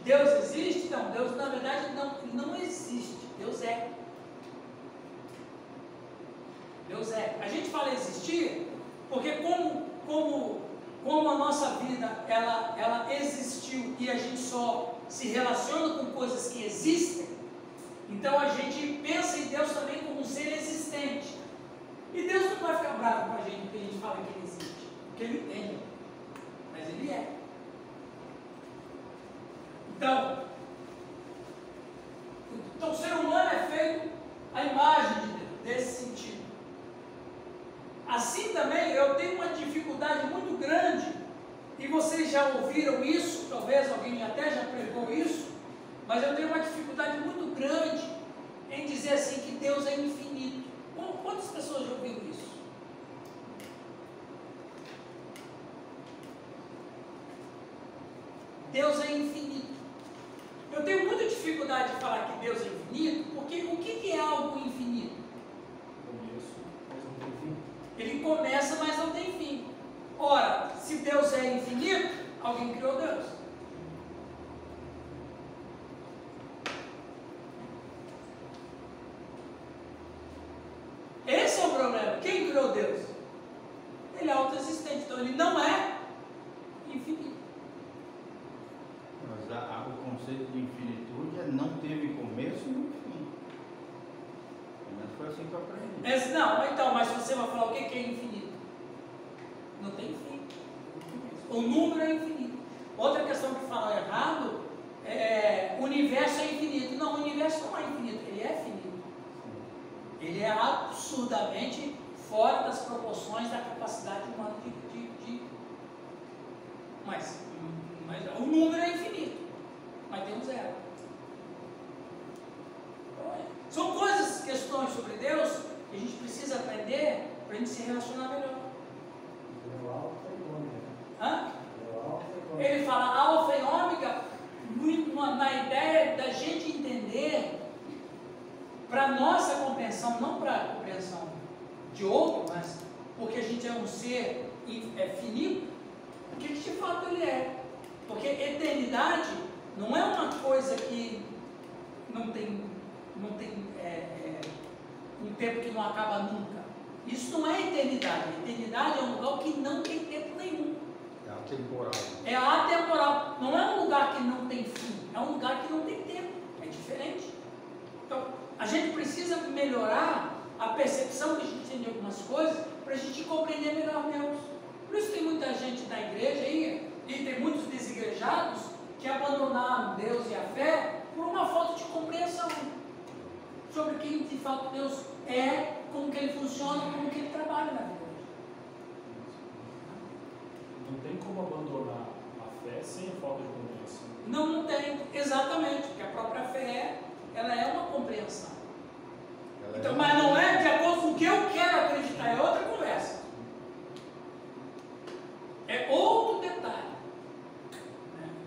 Deus existe? Não, Deus na verdade não existe, Deus é. Deus é. A gente fala existir porque como a nossa vida ela existiu e a gente só se relaciona com coisas que existem, então a gente pensa em Deus também como um ser existente. E Deus não vai ficar bravo com a gente porque a gente fala que Ele existe, porque Ele entende, mas Ele é. Então o ser humano é feito à imagem de Deus, nesse sentido. Assim também eu tenho uma dificuldade muito grande, e vocês já ouviram isso, talvez alguém até já pregou isso, mas eu tenho uma dificuldade muito grande em dizer assim que Deus é infinito. Quantas pessoas já ouviram isso? Deus é infinito. Eu tenho muita dificuldade de falar que Deus é infinito, porque o que é algo infinito? Começo, mas não tem fim. Ele começa, mas não tem fim. Ora, se Deus é infinito, alguém criou Deus. Esse é o problema. Quem criou Deus? Ele é autoexistente, então ele não é infinito. Mas o conceito de infinitude é não teve começo e fim. Mas foi assim que eu aprendi. Não, então, mas você vai falar o que é infinito? Não tem fim. O número é infinito. Outra questão que fala errado é o universo é infinito. Não, o universo não é infinito, ele é finito. Ele é absurdamente fora das proporções da capacidade humana mas o número é infinito, mas tem um zero. São questões sobre Deus que a gente precisa aprender para a gente se relacionar melhor. Ele fala alfa e ômega na ideia da gente entender para nossa compreensão, não para a compreensão de outro, mas porque a gente é um ser finito, o que de fato ele é. Porque eternidade não é uma coisa que não tem um tempo que não acaba nunca. Isso não é eternidade. Eternidade é um lugar que não tem tempo nenhum. É atemporal. É atemporal. Não é um lugar que não tem fim. É um lugar que não tem tempo. É diferente. Então, a gente precisa melhorar a percepção que a gente tem de algumas coisas para a gente compreender melhor Deus. Por isso tem muita gente na igreja aí, e tem muitos desigrejados que abandonaram Deus e a fé por uma falta de compreensão sobre quem de fato Deus é, como que Ele funciona, como que Ele trabalha na vida. Não tem como abandonar a fé sem a falta de compreensão. Não tem, exatamente, porque a própria fé ela é uma compreensão. Então, mas não é de acordo com o que eu quero acreditar, é outra conversa. É outro detalhe.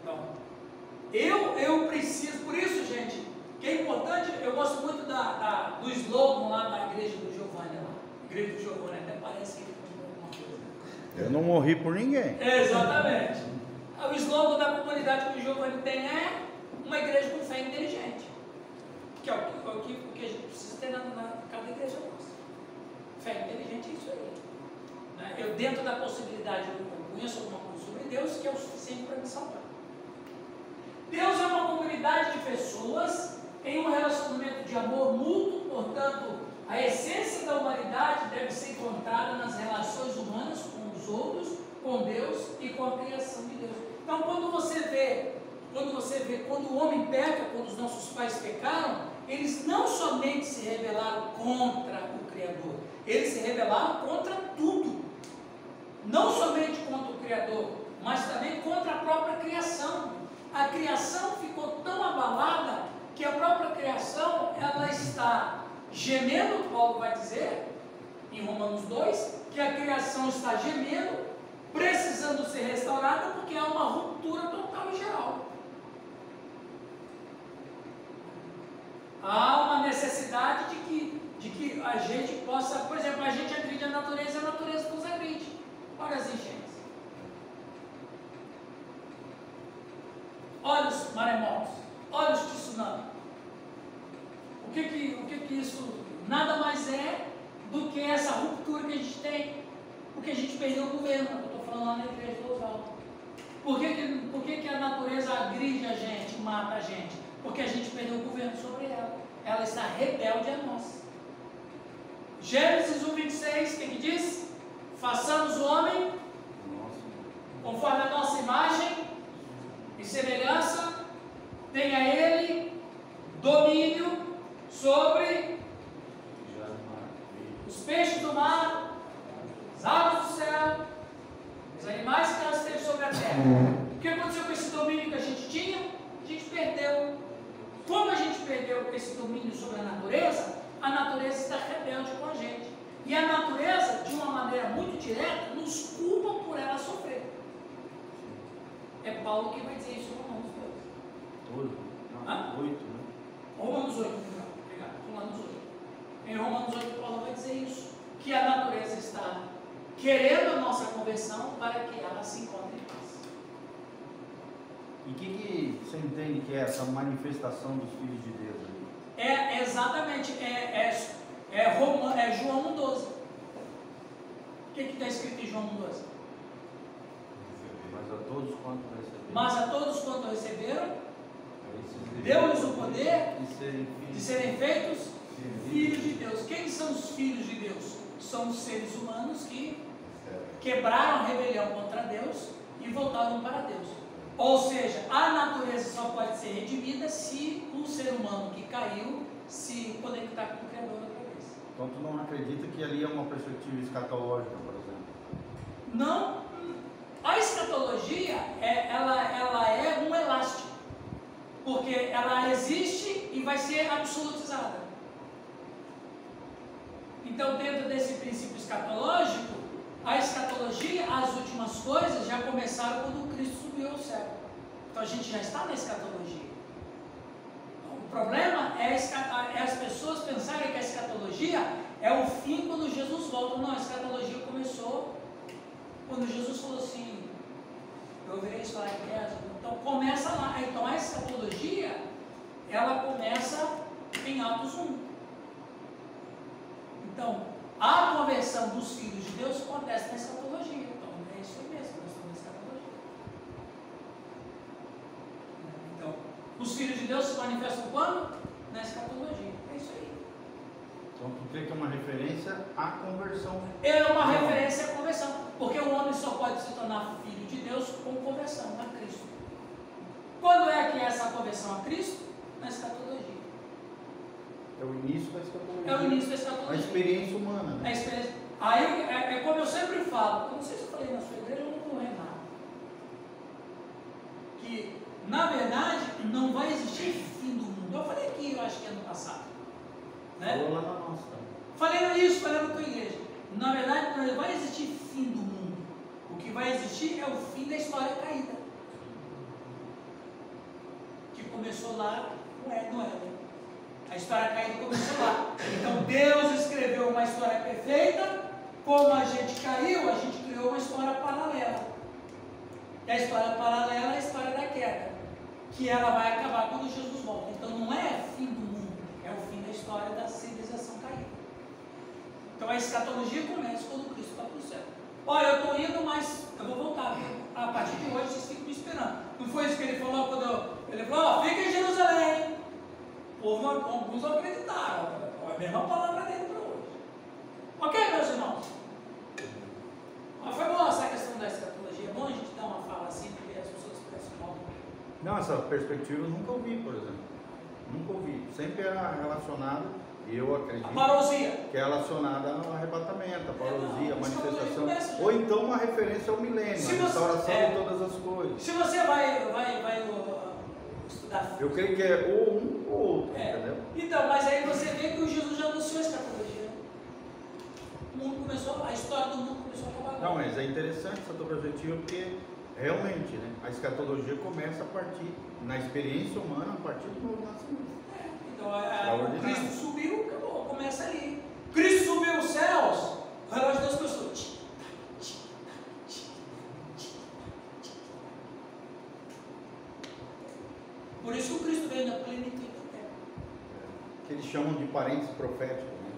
Então, eu preciso, por isso, gente, que é importante, eu gosto muito do slogan lá da igreja do Giovanni lá. Igreja do Giovanni, até parece que ele continua alguma coisa. Eu não morri por ninguém. Exatamente. O slogan da comunidade que o Giovanni tem é uma igreja com fé inteligente. Que é o que a gente precisa ter na cada igreja nossa. Fé inteligente é isso aí. Né? Eu, dentro da possibilidade, eu conheço alguma coisa sobre Deus que é o suficiente para me salvar. Deus é uma comunidade de pessoas em um relacionamento de amor mútuo, portanto, a essência da humanidade deve ser encontrada nas relações humanas com os outros, com Deus e com a criação de Deus. Então, quando o homem peca, quando os nossos pais pecaram, eles não somente se rebelaram contra o Criador, eles se rebelaram contra tudo. Não somente contra o Criador, mas também contra a própria criação. A criação ficou tão abalada que a própria criação, ela está gemendo, Paulo vai dizer, em Romanos 2, que a criação está gemendo, precisando ser restaurada, porque há uma ruptura total e geral. Há uma necessidade de que a gente possa, por exemplo, a gente agride a natureza nos agride. Olha as enchentes. olha os maremotos, olha os tsunamis. O que isso nada mais é do que essa ruptura que a gente tem, porque a gente perdeu o governo, eu estou falando lá na igreja do Oswaldo. Por que a natureza agride a gente, mata a gente? Porque a gente perdeu o governo sobre ela. Ela está rebelde a nós. Gênesis 1:26, o que diz? Façamos o homem conforme a nossa imagem e semelhança, tenha ele domínio sobre os peixes do mar, as aves do céu, os animais que elas têm sobre a terra. O que aconteceu com esse domínio que a gente tinha? A gente perdeu. Como a gente perdeu esse domínio sobre a natureza está rebelde com a gente. E a natureza, de uma maneira muito direta, nos culpa por ela sofrer. É Paulo que vai dizer isso em Romanos 8. 8, né? Romanos 8, obrigado. Romanos 8. Em Romanos 8, Paulo vai dizer isso. Que a natureza está querendo a nossa conversão para que ela se encontre em paz. E o que você entende que é essa manifestação dos filhos de Deus? É exatamente, João 1,12. O que está escrito em João 1,12? Mas a todos quanto receberam, deu-lhes o poder de serem feitos filhos de Deus. Quem são os filhos de Deus? São os seres humanos que quebraram a rebelião contra Deus e voltaram para Deus. Ou seja, a natureza só pode ser redimida se um ser humano que caiu se conectar com o Criador outra vez. Então tu não acredita que ali é uma perspectiva escatológica, por exemplo? Não. A escatologia, ela é um elástico, porque ela existe e vai ser absolutizada. Então, dentro desse princípio escatológico, a escatologia, as últimas coisas já começaram quando Cristo subiu ao céu. Então a gente já está na escatologia. O problema é as pessoas pensarem que a escatologia é o fim quando Jesus volta. Não, a escatologia começou quando Jesus falou assim: eu verei isso lá em casa. Então começa lá. Então a escatologia, ela começa em Atos 1. Então, a conversão dos filhos de Deus acontece na escatologia. Então, é isso aí mesmo, nós estamos na escatologia. Então, os filhos de Deus se manifestam quando? Na escatologia. É isso aí. Então, tu crê que é uma referência à conversão? É uma referência à conversão. Porque o homem só pode se tornar filho de Deus com conversão a Cristo. Quando é que é essa conversão a Cristo? Na escatologia. É o início da escatologia. É o início da escatologia. A experiência humana. Né? A experiência. Aí é como eu sempre falo, eu não sei se eu falei na sua igreja ou no Renato, que na verdade não vai existir fim do mundo. Eu falei aqui, eu acho que ano passado. Né? Falou lá na nossa. Falei isso, falei na tua igreja. Na verdade não vai existir fim do mundo. O que vai existir é o fim da história caída. Que começou lá no Éden. A história caída começou lá. Então Deus escreveu uma história perfeita. Como a gente caiu, a gente criou uma história paralela. E a história paralela é a história da queda, que ela vai acabar quando Jesus volta. Então não é fim do mundo, é o fim da história da civilização caída. Então a escatologia começa quando Cristo vai para o céu. Olha, eu estou indo, mas eu vou voltar. A partir de hoje vocês ficam me esperando. Não foi isso que ele falou quando ele falou: fica em Jerusalém. Alguns não acreditaram. É a mesma palavra dele para hoje. Ok, meus irmãos? Mas foi boa essa questão da escatologia. É bom a gente dar uma fala assim, porque as pessoas parecem mal. Não, essa perspectiva eu nunca ouvi, por exemplo. Nunca ouvi. Sempre era relacionada, eu acredito, a parousia, que é relacionada ao arrebatamento, a parousia, a manifestação. Começa, ou então uma referência ao milênio, a restauração de todas as coisas. Se você vai estudar. Eu creio que é ou um ou outro, entendeu? Então, mas aí você vê que o Jesus já anunciou a escatologia. A história do mundo começou a acabar. Não, mas é interessante essa tua perspectiva, porque realmente, né, a escatologia começa a partir, na experiência humana, a partir do novo nascimento. Então, Cristo subiu, acabou, começa ali. Cristo subiu aos céus, o relógio de Deus começou. Por isso que o Cristo veio na plenitude do tempo. Que eles chamam de parênteses proféticos, né?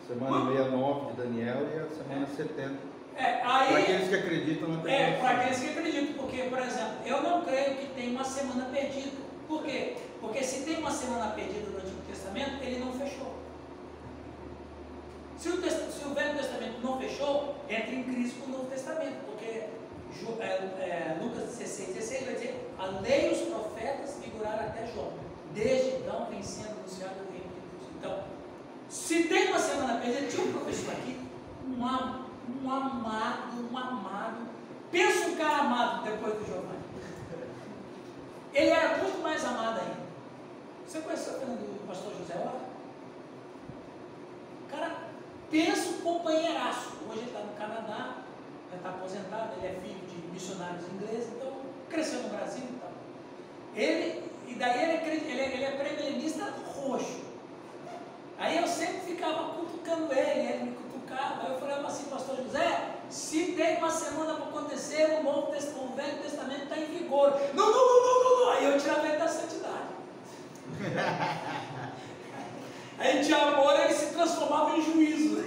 Semana 69 de Daniel e a semana 70. Aí, para aqueles que acreditam na tribulação. Para aqueles que acreditam, porque, por exemplo, eu não creio que tem uma semana perdida. Por quê? Porque se tem uma semana perdida no Antigo Testamento, ele não fechou. Se o Velho Testamento não fechou, entra em crise com o Novo Testamento, porque Lucas 16 vai dizer: a lei e os profetas figuraram até João. Desde então vem sendo anunciado o reino de Deus. Então, se tem uma semana perdida, tinha um professor aqui, um amado. Pensa um cara amado depois do Giovanni. Ele era muito mais amado ainda. Você conheceu o pastor José Ora? Cara, pensa um companheiraço. Hoje ele está no Canadá, já está aposentado, ele é filho de missionários ingleses, então cresceu no Brasil e tal. Ele é pré-milenista roxo. Aí eu sempre ficava cutucando ele me cutucava. Aí eu falava assim: pastor José, se tem uma semana para acontecer, o Velho Testamento está em vigor. Não. Aí eu tirava ele da santidade. Aí de amor ele se transformava em juízo.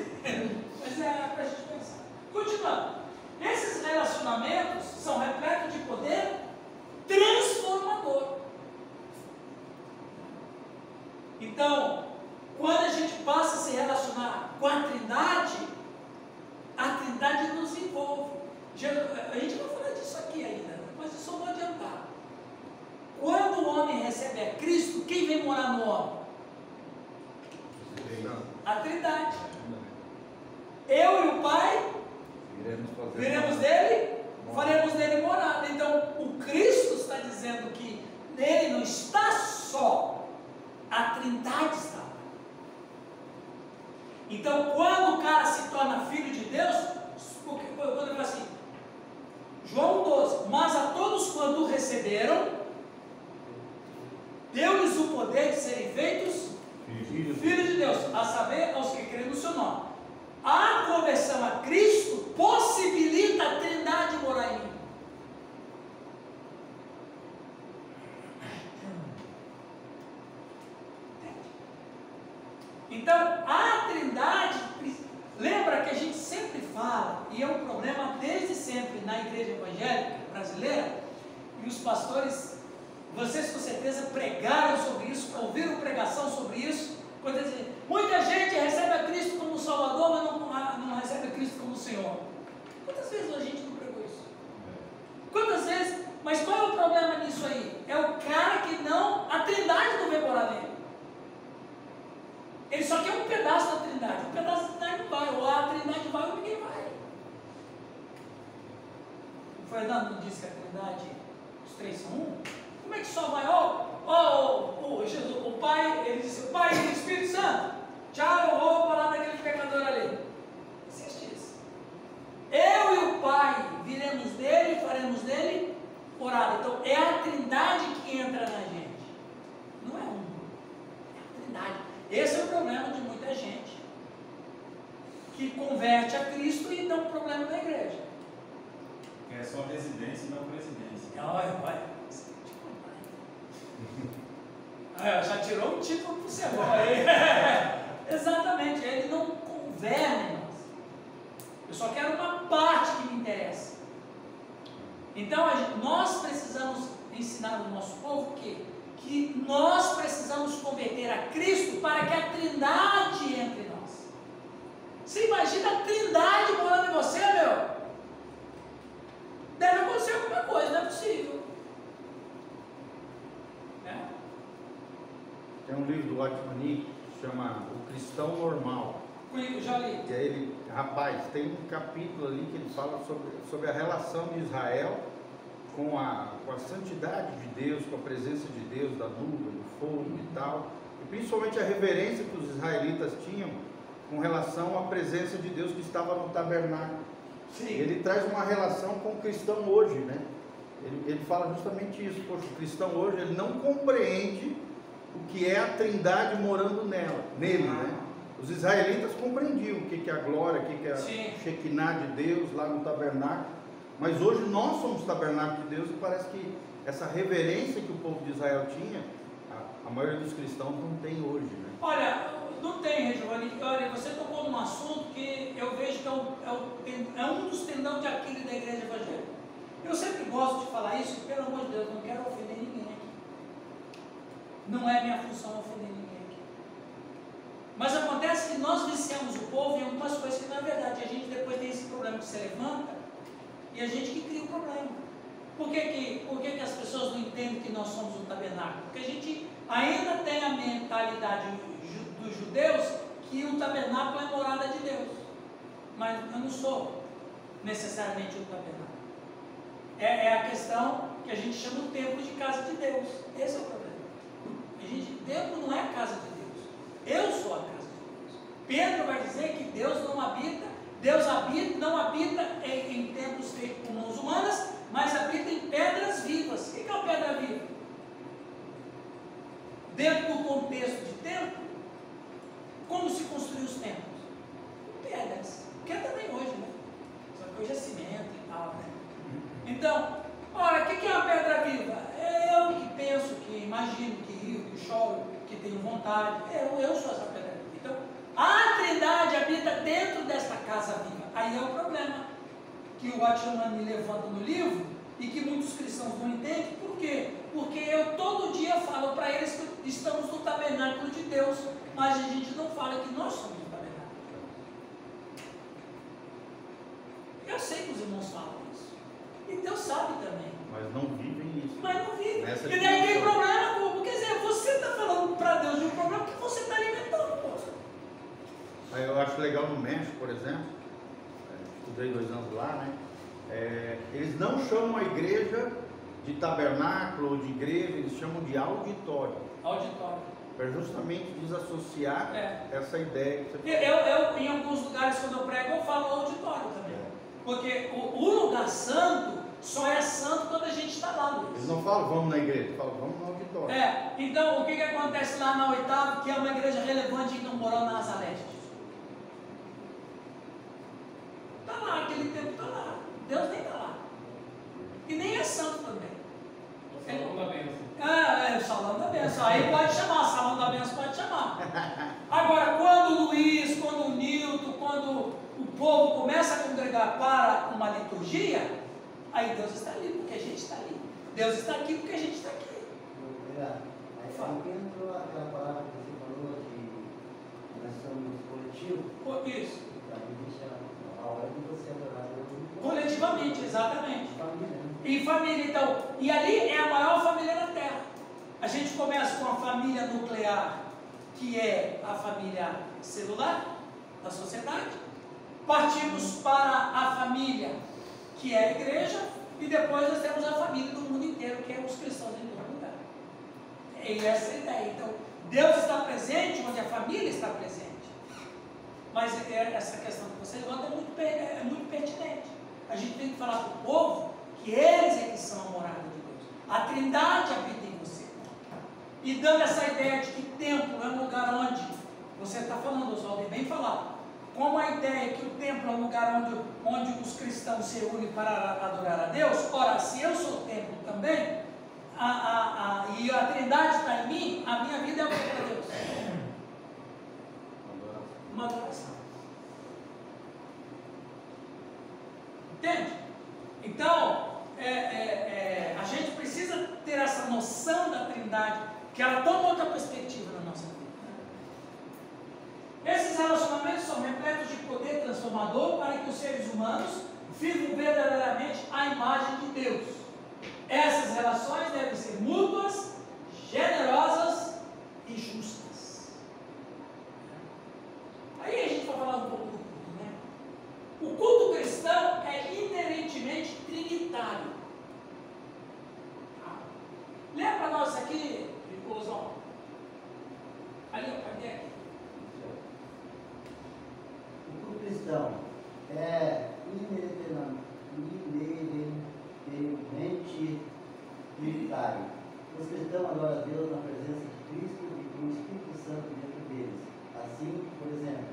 Mas é para a gente pensar. Continuando. Esses relacionamentos são repletos de poder transformador. Então, quando a gente passa a se relacionar com a Trindade nos envolve. A gente vai falar disso aqui ainda, mas eu só vou adiantar. Quando o homem recebe a Cristo, quem vem morar no homem? A Trindade. Eu e o Pai viremos dele, faremos dele morada. Então, o Cristo está dizendo que nele não está só, a Trindade está. Então, quando o cara se torna filho de Deus, quando ele fala assim, João 12: mas a todos quando receberam, deu-lhes o poder de serem feitos filhos de Deus, a saber, aos que creem no seu nome. A conversão a Cristo possibilita a Trindade morar em mim. Então, a Trindade, lembra que a gente sempre fala, e é um problema desde sempre na igreja evangélica brasileira, e os pastores, vocês com certeza pregaram sobre isso, ouviram pregação sobre isso, quando dizem, muita gente recebe a Cristo como Salvador, mas não recebe a Cristo como Senhor. Quantas vezes a gente não pregou isso? Quantas vezes? Mas qual é o problema nisso aí? É o cara que a Trindade não vem morar nele. Ele só quer um pedaço da Trindade. Um pedaço da Trindade não vai. Ou a Trindade vai ou ninguém vai. O Fernando não disse que a Trindade, os três são um? Como é que só vai? Jesus, o Pai, ele disse, o Pai e o Espírito Santo. Tchau, eu vou parar daquele pecador ali. Não existe isso. Eu e o Pai viremos dele, faremos dele morada. Então é a Trindade que entra na gente. Não é um. É a Trindade. Esse é o problema de muita gente que converte a Cristo e dá um problema na igreja. É só residência e não presidência. Olha. Já tirou um título para o sermão aí. Exatamente, ele não governa em nós. Eu só quero uma parte que me interessa. Então nós precisamos ensinar o nosso povo que nós precisamos converter a Cristo para que a Trindade entre em nós. Você imagina a Trindade morando em você, meu? Deve acontecer alguma coisa, não é possível. Tem um livro do Watchman que chama O Cristão Normal. Eu já li. E aí tem um capítulo ali que ele fala sobre a relação de Israel com a santidade de Deus, com a presença de Deus, da nuvem, do fogo e tal, e principalmente a reverência que os israelitas tinham com relação à presença de Deus que estava no tabernáculo. Sim. Ele traz uma relação com o cristão hoje, né? Ele fala justamente isso. Poxa, o cristão hoje, ele não compreende o que é a Trindade morando nele, né? Os israelitas compreendiam o que é a glória, o que é a Shekinah de Deus lá no tabernáculo. Mas hoje nós somos tabernáculo de Deus e parece que essa reverência que o povo de Israel tinha, a maioria dos cristãos não tem hoje, né? Olha, não tem, Giovanni. Olha, você tocou num assunto que eu vejo que é um dos tendões de Aquiles da igreja evangélica. Eu sempre gosto de falar isso, pelo amor de Deus, não quero ofender ninguém aqui. Não é minha função ofender ninguém aqui. Mas acontece que nós viciamos o povo em algumas coisas que, na verdade, a gente depois tem esse problema que se levanta e a gente que cria o problema. Por que as pessoas não entendem que nós somos um tabernáculo? Porque a gente ainda tem a mentalidade dos judeus que o tabernáculo é a morada de Deus. Mas eu não sou necessariamente um tabernáculo. É a questão que a gente chama o templo de casa de Deus. Esse é o problema. O templo não é a casa de Deus. Eu sou a casa de Deus. Pedro vai dizer que Deus não habita, não habita em templos feitos por mãos humanas, mas habita em pedras vivas. O que é uma pedra viva? Dentro do contexto de templo, como se construiu os templos? Com pedras. Que é também hoje, né? Só que hoje é cimento e tal, né? Então, ora, o que é uma pedra viva? É eu que penso, que imagino, que rio, que choro, que tenho vontade. Eu sou essa pedra viva. Então, a Trindade habita dentro desta casa viva. Aí é o problema que o Watchman me levanta no livro e que muitos cristãos não entendem. Por quê? Porque eu todo dia falo para eles que estamos no tabernáculo de Deus, mas a gente não fala que nós somos o tabernáculo. Eu sei que os irmãos falam isso. E Deus sabe também. Mas não vivem isso. Mas não vivem. Nessa E daí tem dimensão. problema, como? Quer dizer, você está falando para Deus de um problema que você está alimentando, pô. Aí eu acho legal no México, por exemplo, estudei 2 anos lá, né? Eles não chamam a igreja de tabernáculo ou de igreja, eles chamam de auditório. Auditório. Para justamente desassociar essa ideia que você Eu, em alguns lugares, quando eu prego, eu falo auditório também. Porque o lugar santo só é santo quando a gente está lá, Luiz. Eles não falam vamos na igreja, eles falam vamos no auditório. Então o que acontece lá na Oitava, que é uma igreja relevante em Camborão, na Asa Leste? Está lá, aquele tempo está lá. Deus nem está lá. E nem é santo também. O salão da bênção. O salão da bênção. Aí pode chamar, salão da bênção pode chamar. Agora, quando o Luiz, quando o Nilton, quando o povo começa a congregar para uma liturgia, aí Deus está ali, porque a gente está ali. Deus está aqui porque a gente está aqui. Aí entrou aquela palavra que você falou de nós somos coletivo. Isso. A hora de você adorar Deus. Coletivamente, exatamente. Família, né? Em família, então. E ali é a maior família da Terra. A gente começa com a família nuclear, que é a família celular da sociedade. Partimos para a família, que é a igreja. E depois nós temos a família do mundo inteiro, que é os cristãos em todo lugar. E essa é a ideia. Então, Deus está presente onde a família está presente. Mas essa questão que você levanta é muito pertinente. A gente tem que falar para o povo que eles é que são a morada de Deus. A Trindade habita em você. E dando essa ideia de que templo é um lugar onde, você está falando, Oswaldo, é bem falado, como a ideia que o templo é um lugar onde os cristãos se unem para adorar a Deus. Ora, se eu sou templo também, e a Trindade está em mim, a minha vida é o que para Deus? Uma adoração. Entende? Então, a gente precisa ter essa noção da Trindade, que ela toma outra perspectiva na nossa vida. Esses relacionamentos são repletos de poder transformador para que os seres humanos vivam verdadeiramente a imagem de Deus. Essas relações devem ser mútuas, generosas e justas. Aí a gente vai falar um pouco do culto, né? O culto cristão é inerentemente trinitário. Lê para nós aqui, Oswaldo. Ali, cadê aqui? O culto cristão é inerentemente trinitário. Os cristãos adoram a Deus na presença de Cristo e com o Espírito Santo dentro deles. Assim, por exemplo,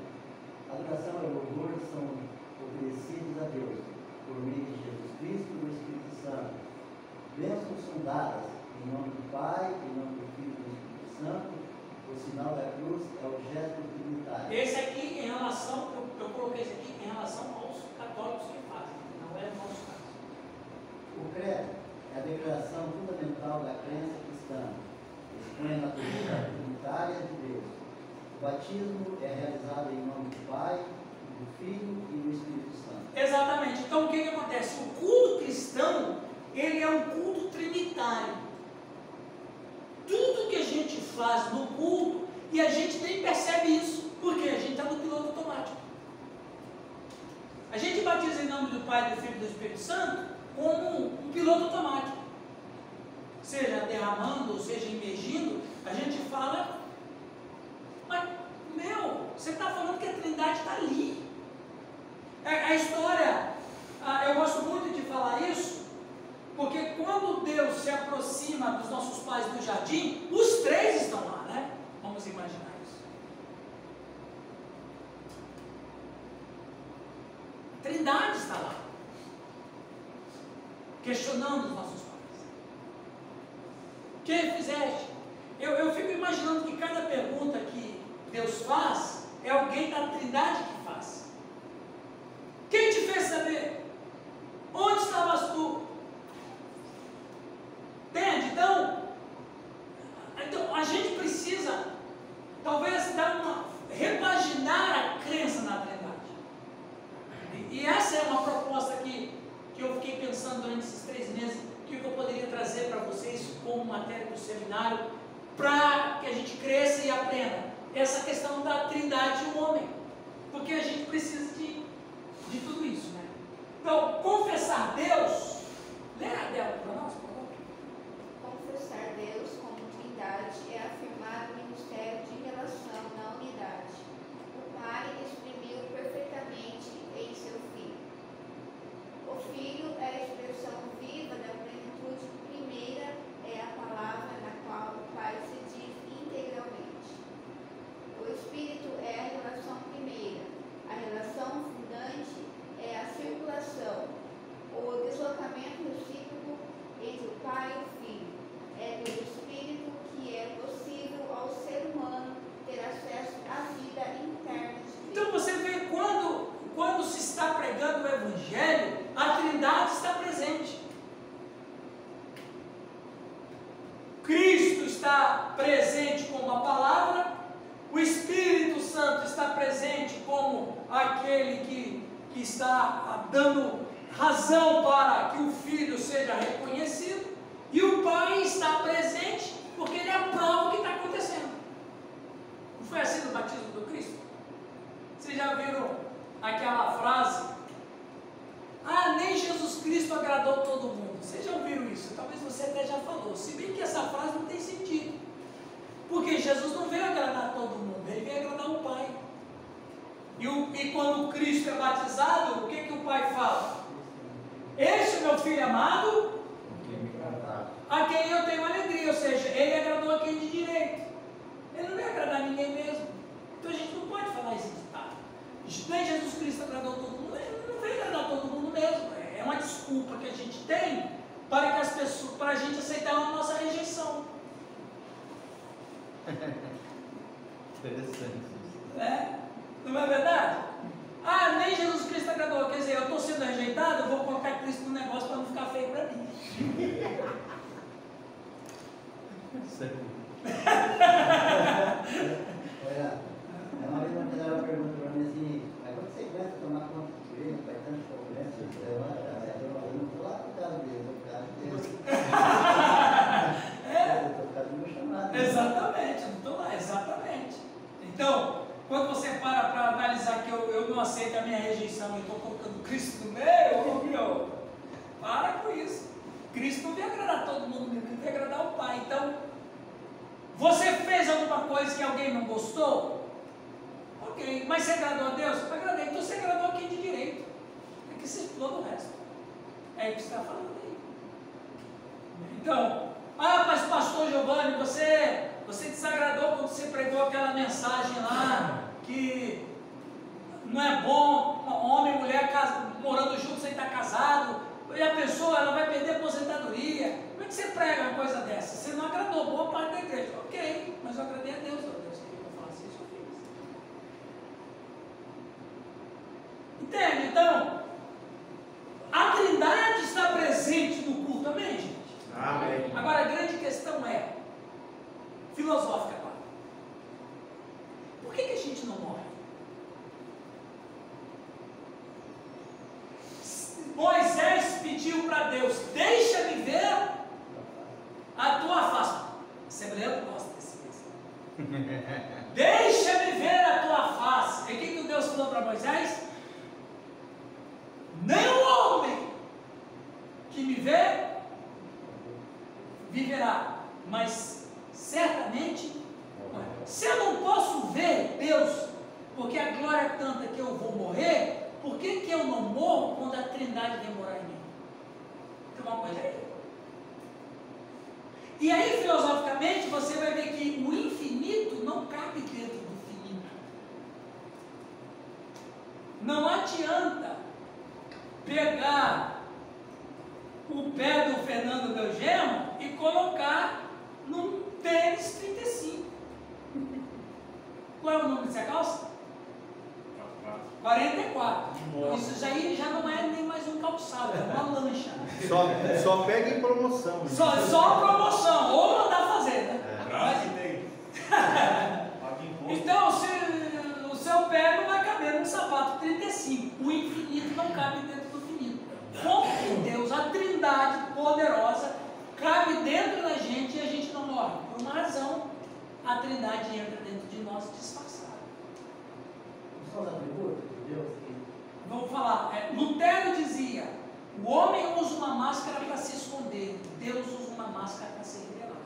a adoração e o louvor são oferecidos a Deus por meio de Jesus Cristo e do Espírito Santo. Bênçãos são dadas em nome do Pai, em nome do Filho e do Espírito Santo. O sinal da cruz é o gesto trinitário. Esse aqui, em relação, eu coloquei esse aqui em relação aos católicos que fazem, não é no nosso caso. O credo é a declaração fundamental da crença cristã. Expõe a natureza trinitária de Deus. O batismo é realizado em nome do Pai, do Filho e do Espírito Santo. Exatamente. Então, o que acontece? O culto cristão, ele é um culto trinitário. Tudo que a gente faz no culto, e a gente nem percebe isso, porque a gente está no piloto automático. A gente batiza em nome do Pai, do Filho e do Espírito Santo como um piloto automático. Seja derramando, ou seja imergindo, a gente fala, mas, você está falando que a Trindade está ali. A história, eu gosto muito de falar isso, porque quando Deus se aproxima dos nossos pais do jardim, os três estão lá, né? Vamos imaginar isso. A Trindade está lá, questionando os nossos pais. Que fizeste? Eu fico imaginando que cada pergunta que Deus faz, é alguém da Trindade que faz. Quem te fez saber? Onde estavas tu? Entende? Então a gente precisa, talvez, repaginar a crença na Trindade. E essa é uma proposta que eu fiquei pensando durante esses 3 meses, que eu poderia trazer para vocês como matéria do seminário, para que a gente cresça e aprenda essa questão da Trindade e o homem. Porque a gente precisa de tudo isso, né? Então, confessar Deus, lê a dela para nós, por favor. Confessar Deus como Trindade é afirmar o ministério de relação na unidade. O Pai exprimiu perfeitamente em seu Filho. O Filho é a expressão viva da plenitude primeira, é a palavra na qual o Pai se diz integralmente. O Espírito é a relação primeira. A relação fundante é a circulação, o deslocamento recíproco entre o Pai e o Filho. É pelo Espírito que é possível ao ser humano ter acesso à vida interna de Deus. Então você vê, quando se está pregando o Evangelho, a Trindade está presente. Cristo está presente como a palavra, o Espírito Santo está presente como aquele que está dando razão para que o Filho seja reconhecido, e o Pai está presente porque ele aprova o que está acontecendo. Não foi assim no batismo do Cristo? Vocês já viram aquela frase? Nem Jesus Cristo agradou todo mundo. Vocês já ouviram isso? Talvez você até já falou. Se bem que essa frase não tem sentido. Porque Jesus não veio agradar todo mundo, ele veio agradar o Pai. E quando Cristo é batizado, o que o Pai fala? Este é meu filho amado, a quem eu tenho alegria. Ou seja, ele agradou a quem de direito. Ele não veio agradar ninguém mesmo. Então a gente não pode falar esse ditado. Nem Jesus Cristo agradou todo mundo, ele não veio agradar todo mundo mesmo. É uma desculpa que a gente tem para que as pessoas, para a gente aceitar a nossa rejeição. Interessante isso. Não é verdade? Nem Jesus Cristo agradou. Quer dizer, eu estou sendo rejeitado, eu vou colocar Cristo no negócio para não ficar feio para mim. Olha, uma vez uma pessoa perguntou para mim assim, mas quando você começa a tomar conta do igreja, faz tanto problema, eu não estou lá por causa dele, eu estou por causa de Deus. Eu estou por causa do meu chamado. Exatamente, não estou lá, exatamente. Então, quando você para analisar que eu não aceito a minha rejeição e estou colocando Cristo no meio, para com isso. Cristo não veio agradar todo mundo, ele veio agradar o Pai. Então, você fez alguma coisa que alguém não gostou? Ok, mas você agradou a Deus? Agradei, então você agradou a quem de direito. É que você explode o resto. É o que você está falando aí. Então, mas pastor Giovanni, você desagradou quando você pregou aquela mensagem lá, que não é bom homem e mulher morando juntos sem estar casado, e a pessoa ela vai perder a aposentadoria. que você prega uma coisa dessa? Você não agradou boa parte da igreja. Ok, mas eu agradei a Deus. Deus queria que eu falasse isso, eu fiz. Entende? Então, a Trindade está presente no culto, amém, gente? Amém. Agora, a grande questão é filosófica agora. Por que a gente não morre? Moisés pediu para Deus: deixa-me ver a tua face. Assembleia gosta desse texto. Deixa-me ver a tua face. E o que Deus falou para Moisés? Nem o homem que me vê viverá, mas certamente morrerá. Se eu não posso ver Deus, porque a glória é tanta que eu vou morrer, por que eu não morro quando a Trindade vem morar em mim? Tem uma coisa aí. E aí, filosoficamente, você vai ver que o infinito não cabe dentro do finito. Não adianta pegar o pé do Fernando, meu genro, e colocar num tênis 35. Qual é o número dessa calça? 44. Isso aí já não é nem mais um calçado, é uma lancha. Só pega em promoção. Só promoção, ou mandar fazer, né? Então, se o seu pé não vai caber num sapato 35, o infinito não cabe dentro do finito. Como que Deus, a Trindade poderosa, cabe dentro da gente e a gente não morre? Por uma razão, a Trindade entra dentro de nós disfarçada. Só os atributos de Deus aqui. Vamos falar, Lutero dizia: o homem usa uma máscara para se esconder, Deus usa uma máscara para se revelar.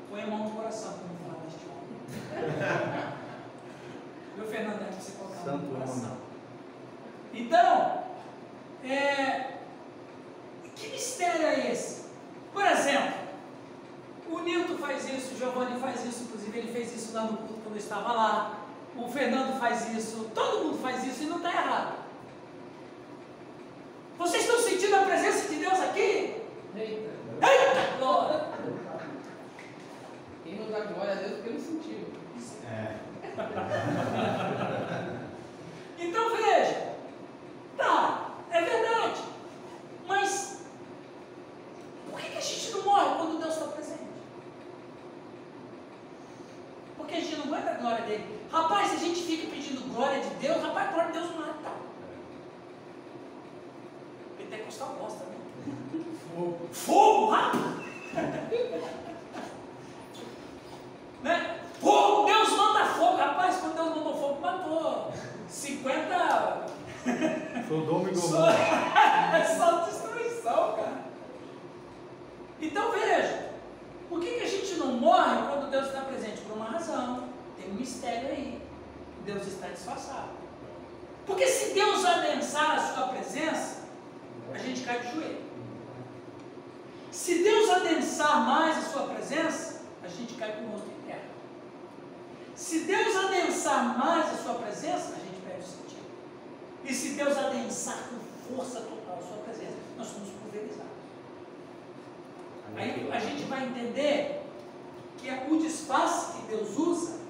Põe a mão no coração para não falar deste homem. Meu Fernando, é para você colocar a mão no coração. Então, que mistério é esse? Por exemplo, o Nilton faz isso, o Giovanni faz isso, inclusive ele fez isso lá no culto quando eu estava lá. O Fernando faz isso, todo mundo faz isso e não está errado. Vocês estão sentindo a presença de Deus aqui? Eita! Glória! Quem não dá glória a Deus porque não sentiu. Então veja, tá, é verdade, mas por que a gente não morre quando Deus está presente? Porque a gente não aguenta a glória dele. Rapaz, se a gente fica pedindo glória de Deus, rapaz, a glória de Deus mata. Pentecostal gosta, né? Fogo, rápido! Né? Fogo, Deus manda fogo. Rapaz, quando Deus mandou fogo, matou 50. Sodoma e Gomorra. É só destruição, cara. Então veja, por que a gente não morre quando Deus está presente? Por uma razão. Tem um mistério aí. Deus está disfarçado. Porque se Deus adensar a sua presença, a gente cai de joelho. Se Deus adensar mais a sua presença, a gente cai com o rosto em terra. Se Deus adensar mais a sua presença, a gente perde o sentido. E se Deus adensar com força total a sua presença, nós somos pulverizados. Aí a gente vai entender que o disfarce que Deus usa,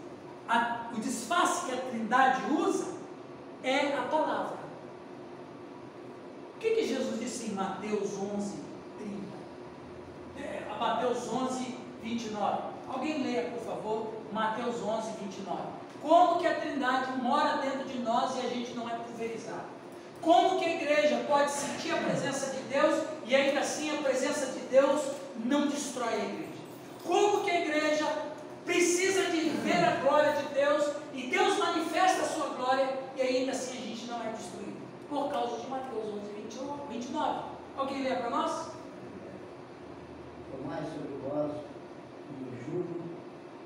o disfarce que a Trindade usa, é a palavra. O que Jesus disse em Mateus 11, 30? Mateus 11, 29. Alguém leia, por favor, Mateus 11, 29. Como que a Trindade mora dentro de nós e a gente não é pulverizado? Como que a igreja pode sentir a presença de Deus e ainda assim a presença de Deus não destrói a igreja? Como que a igreja precisa de ver a glória de Deus e Deus manifesta a sua glória e ainda assim a gente não é destruído? Por causa de Mateus 11, 29. Alguém lê para nós? Tomai sobre vós o jugo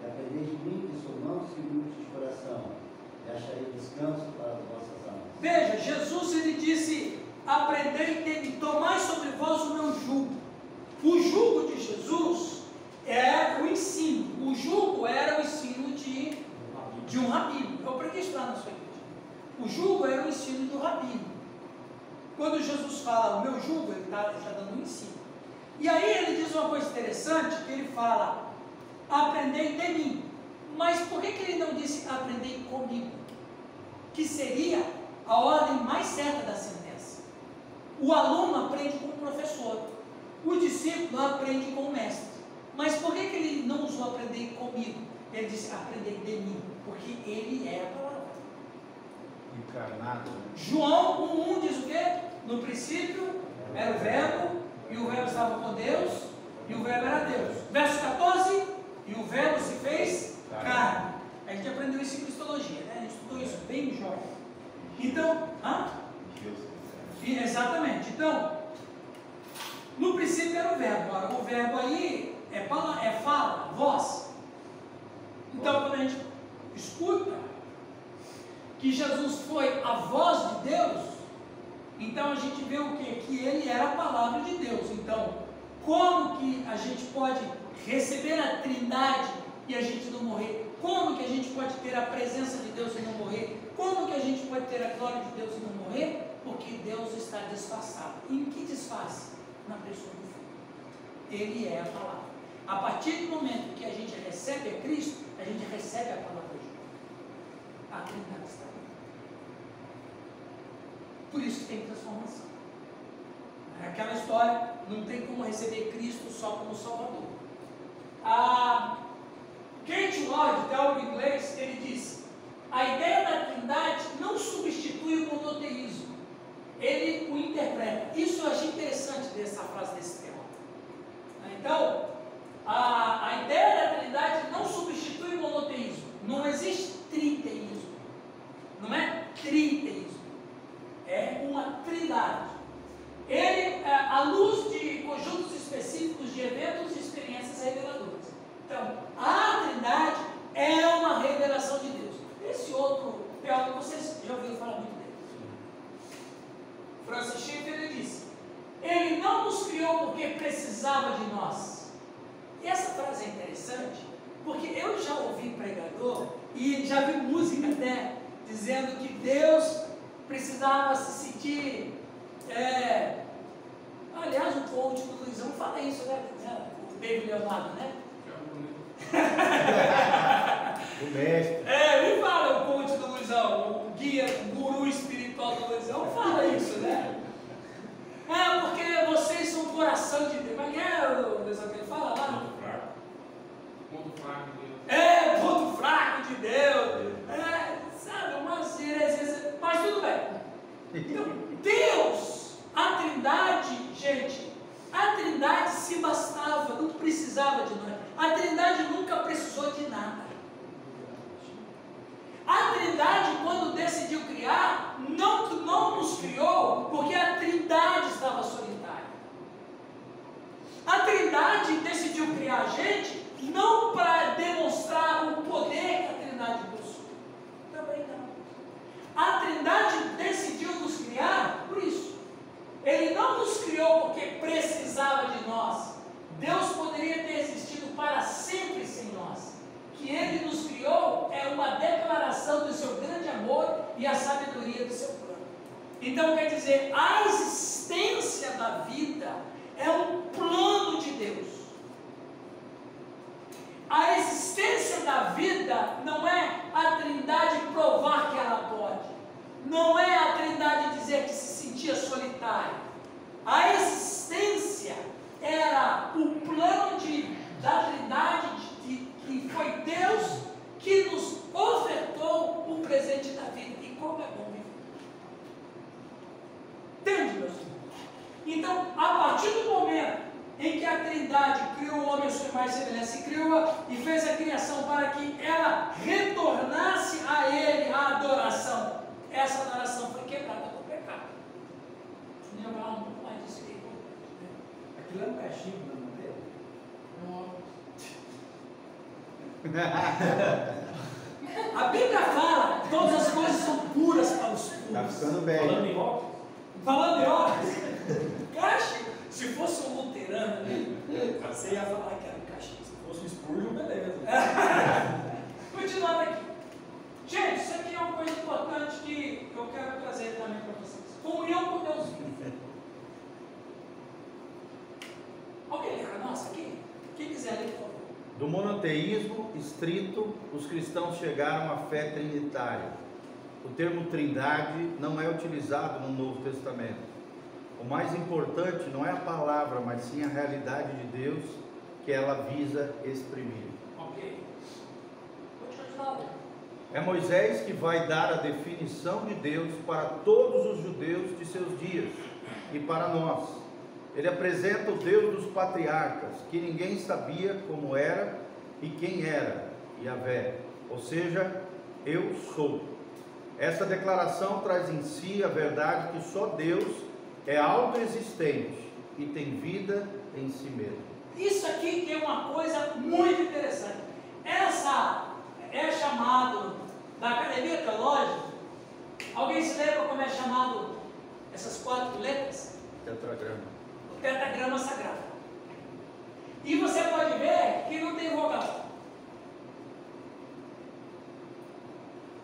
e aprendeis de mim, que sou manso e humilde de coração, e acharei descanso para as vossas almas. Veja, Jesus ele disse: aprendei e tomai sobre vós o meu jugo. O jugo de Jesus é o ensino. O jugo era o ensino de um rabino. Eu preguei isso lá na sua igreja. O jugo era o ensino do rabino. Quando Jesus fala o meu jugo, ele está dando um ensino. E aí ele diz uma coisa interessante, que ele fala, aprendei de mim. Mas por que ele não disse aprendei comigo? Que seria a ordem mais certa da sentença. O aluno aprende com o professor, o discípulo aprende com o mestre. Mas por que ele não usou aprender comigo? Ele disse aprender de mim, porque ele é a palavra. Encarnado. João 1,1 diz o quê? No princípio era o verbo, e o verbo estava com Deus, e o verbo era Deus. Verso 14, e o verbo se fez carne. A gente aprendeu isso em cristologia, né? A gente estudou isso bem jovem. Então, exatamente. Então, no princípio era o verbo. Agora, o verbo aí é fala, voz. Então, quando a gente escuta que Jesus foi a voz de Deus, então a gente vê o quê? Que ele era a palavra de Deus. Então, como que a gente pode receber a Trindade e a gente não morrer? Como que a gente pode ter a presença de Deus e não morrer? Como que a gente pode ter a glória de Deus e não morrer? Porque Deus está disfarçado. Em que disfarce? Na pessoa do Filho. Ele é a palavra. A partir do momento que a gente recebe a Cristo, a gente recebe a palavra de Deus. A Trindade está ali. Por isso que tem transformação. É aquela história, não tem como receber Cristo só como Salvador. Kate Ward, teólogo inglês, ele diz: a ideia da Trindade não substitui o monoteísmo, ele o interpreta. Isso eu achei interessante dessa frase desse tema. Então, a ideia da Trindade não substitui o monoteísmo. Não existe triteísmo. Não é triteísmo. É uma trindade. Ele, à luz de conjuntos específicos de eventos e experiências reveladoras. Então, a Trindade é uma revelação de Deus. Esse outro teólogo, vocês já ouviram falar muito dele. Francis Schaeffer, ele disse: ele não nos criou porque precisava de nós. E essa frase é interessante, porque eu já ouvi pregador e já vi música até dizendo que Deus precisava se sentir. Aliás, o coach do Luizão fala isso, né? O David Leonardo, né? O mestre. Ele fala, o coach do Luizão, o guia, o guru espiritual do Luizão, fala isso, né? Porque vocês são o coração de Deus. Mas quem é o Luizão que ele fala lá? Ponto fraco de Deus. Ponto fraco de Deus. Sabe, umas heresias. Mas tudo bem. Então, Deus, a Trindade, gente, a Trindade se bastava, não precisava de nós. A Trindade nunca precisou de nada. A Trindade, quando decidiu criar, não nos criou porque a Trindade estava solitária. A Trindade decidiu criar a gente não para demonstrar o poder que a Trindade possui. Também não. A Trindade decidiu nos criar por isso. Ele não nos criou porque precisava de nós. Deus poderia ter existido para sempre sem nós. Que Ele nos criou é uma declaração do seu grande amor e a sabedoria do seu plano. Então quer dizer, a existência da vida é um plano de Deus. A existência da vida não é a Trindade provar que ela pode. Não é a Trindade dizer que se sentia solitária. A existência era o plano da Trindade, que foi Deus que nos ofertou o presente da vida. E como é bom viver. Entende, meus irmãos? Então, a partir do momento em que a Trindade criou o homem à sua imagem e semelhança, e fez a criação para que ela retornasse a Ele a adoração, essa adoração foi quebrada com o pecado. Vamos lembrar um pouco mais disso aí. Aquilo é um cachimbo na mão dele? A Bíblia fala que todas as coisas são puras para os puros. Está ficando bem. Falando em óculos, Falando em horas, caixa, se fosse um luterano, você ia falar que era um caixa. se fosse um Spurgeon, beleza. Continuando aqui. Gente, isso aqui é uma coisa importante que eu quero trazer também para vocês. Comunhão com Deus vivo. monoteísmo estrito, os cristãos chegaram à fé trinitária. O termo trindade não é utilizado no Novo Testamento. O mais importante não é a palavra, mas sim a realidade de Deus que ela visa exprimir. Ok. Vou te continuar. É Moisés que vai dar a definição de Deus para todos os judeus de seus dias e para nós. Ele apresenta o Deus dos patriarcas, que ninguém sabia como era e quem era, Yahvé, ou seja, eu sou. Essa declaração traz em si a verdade que só Deus é autoexistente e tem vida em si mesmo. Isso aqui tem uma coisa muito interessante. Essa é chamado da Academia Teológica. Alguém se lembra como é chamado essas 4 letras? Tetragrama. O tetragrama sagrado. E você pode ver que não tem vogal.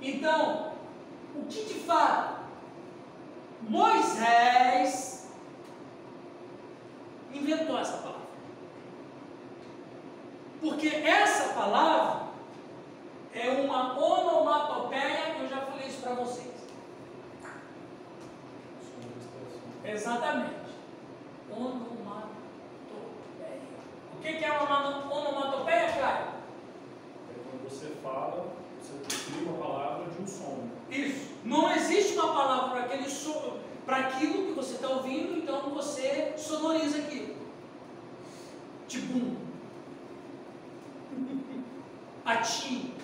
Então, o que de fato Moisés inventou essa palavra? Porque essa palavra é uma onomatopeia, eu já falei isso para vocês. Exatamente. Onomatopeia. O que é uma onomatopeia, Caio? É quando você fala, você cria uma palavra de um som. Isso. Não existe uma palavra para aquele som, para aquilo que você está ouvindo, então você sonoriza aquilo. Tipo, ati.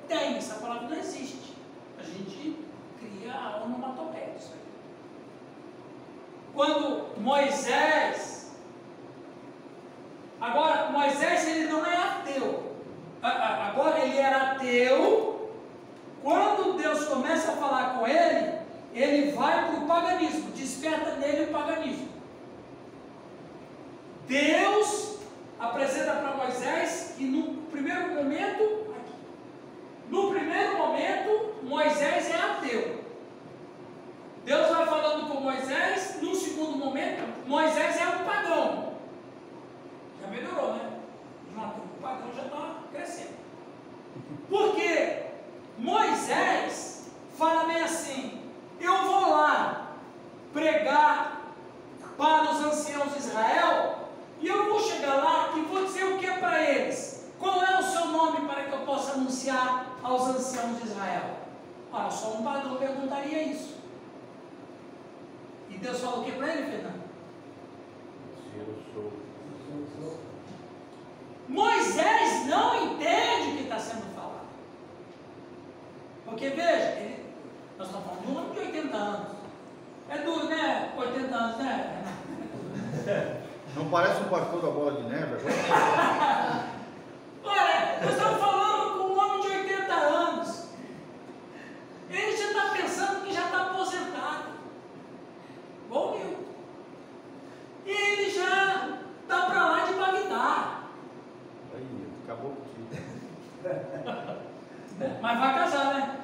Tem, essa palavra não existe. A gente cria a onomatopeia. Isso aí. Quando Moisés, agora Moisés ele não é ateu, agora ele era ateu. Quando Deus começa a falar com ele, ele vai para o paganismo, desperta nele o paganismo. Deus apresenta para Moisés que no primeiro momento, Moisés é ateu. Deus vai falando com Moisés, no segundo momento, Moisés é um pagão. Já melhorou, né? O pagão já está crescendo. Porque Moisés fala bem assim: eu vou lá pregar para os anciãos de Israel, e eu vou chegar lá e vou dizer o que é para eles. Qual é o seu nome para que eu possa anunciar aos anciãos de Israel? Ora, só um pagão perguntaria isso. E Deus fala o que para ele, Fernando? Eu sou. Moisés não entende o que está sendo falado. Porque veja, nós estamos falando de um homem de 80 anos. É duro, né? 80 anos, né? Não parece um pastor da Bola de Neve agora? Olha, nós estamos falando com um homem de 80 anos. Ele já está pensando que já está aposentado. Igual eu. E ele já está para lá de Bagdá. Aí, acabou contigo. Mas vai casar, né?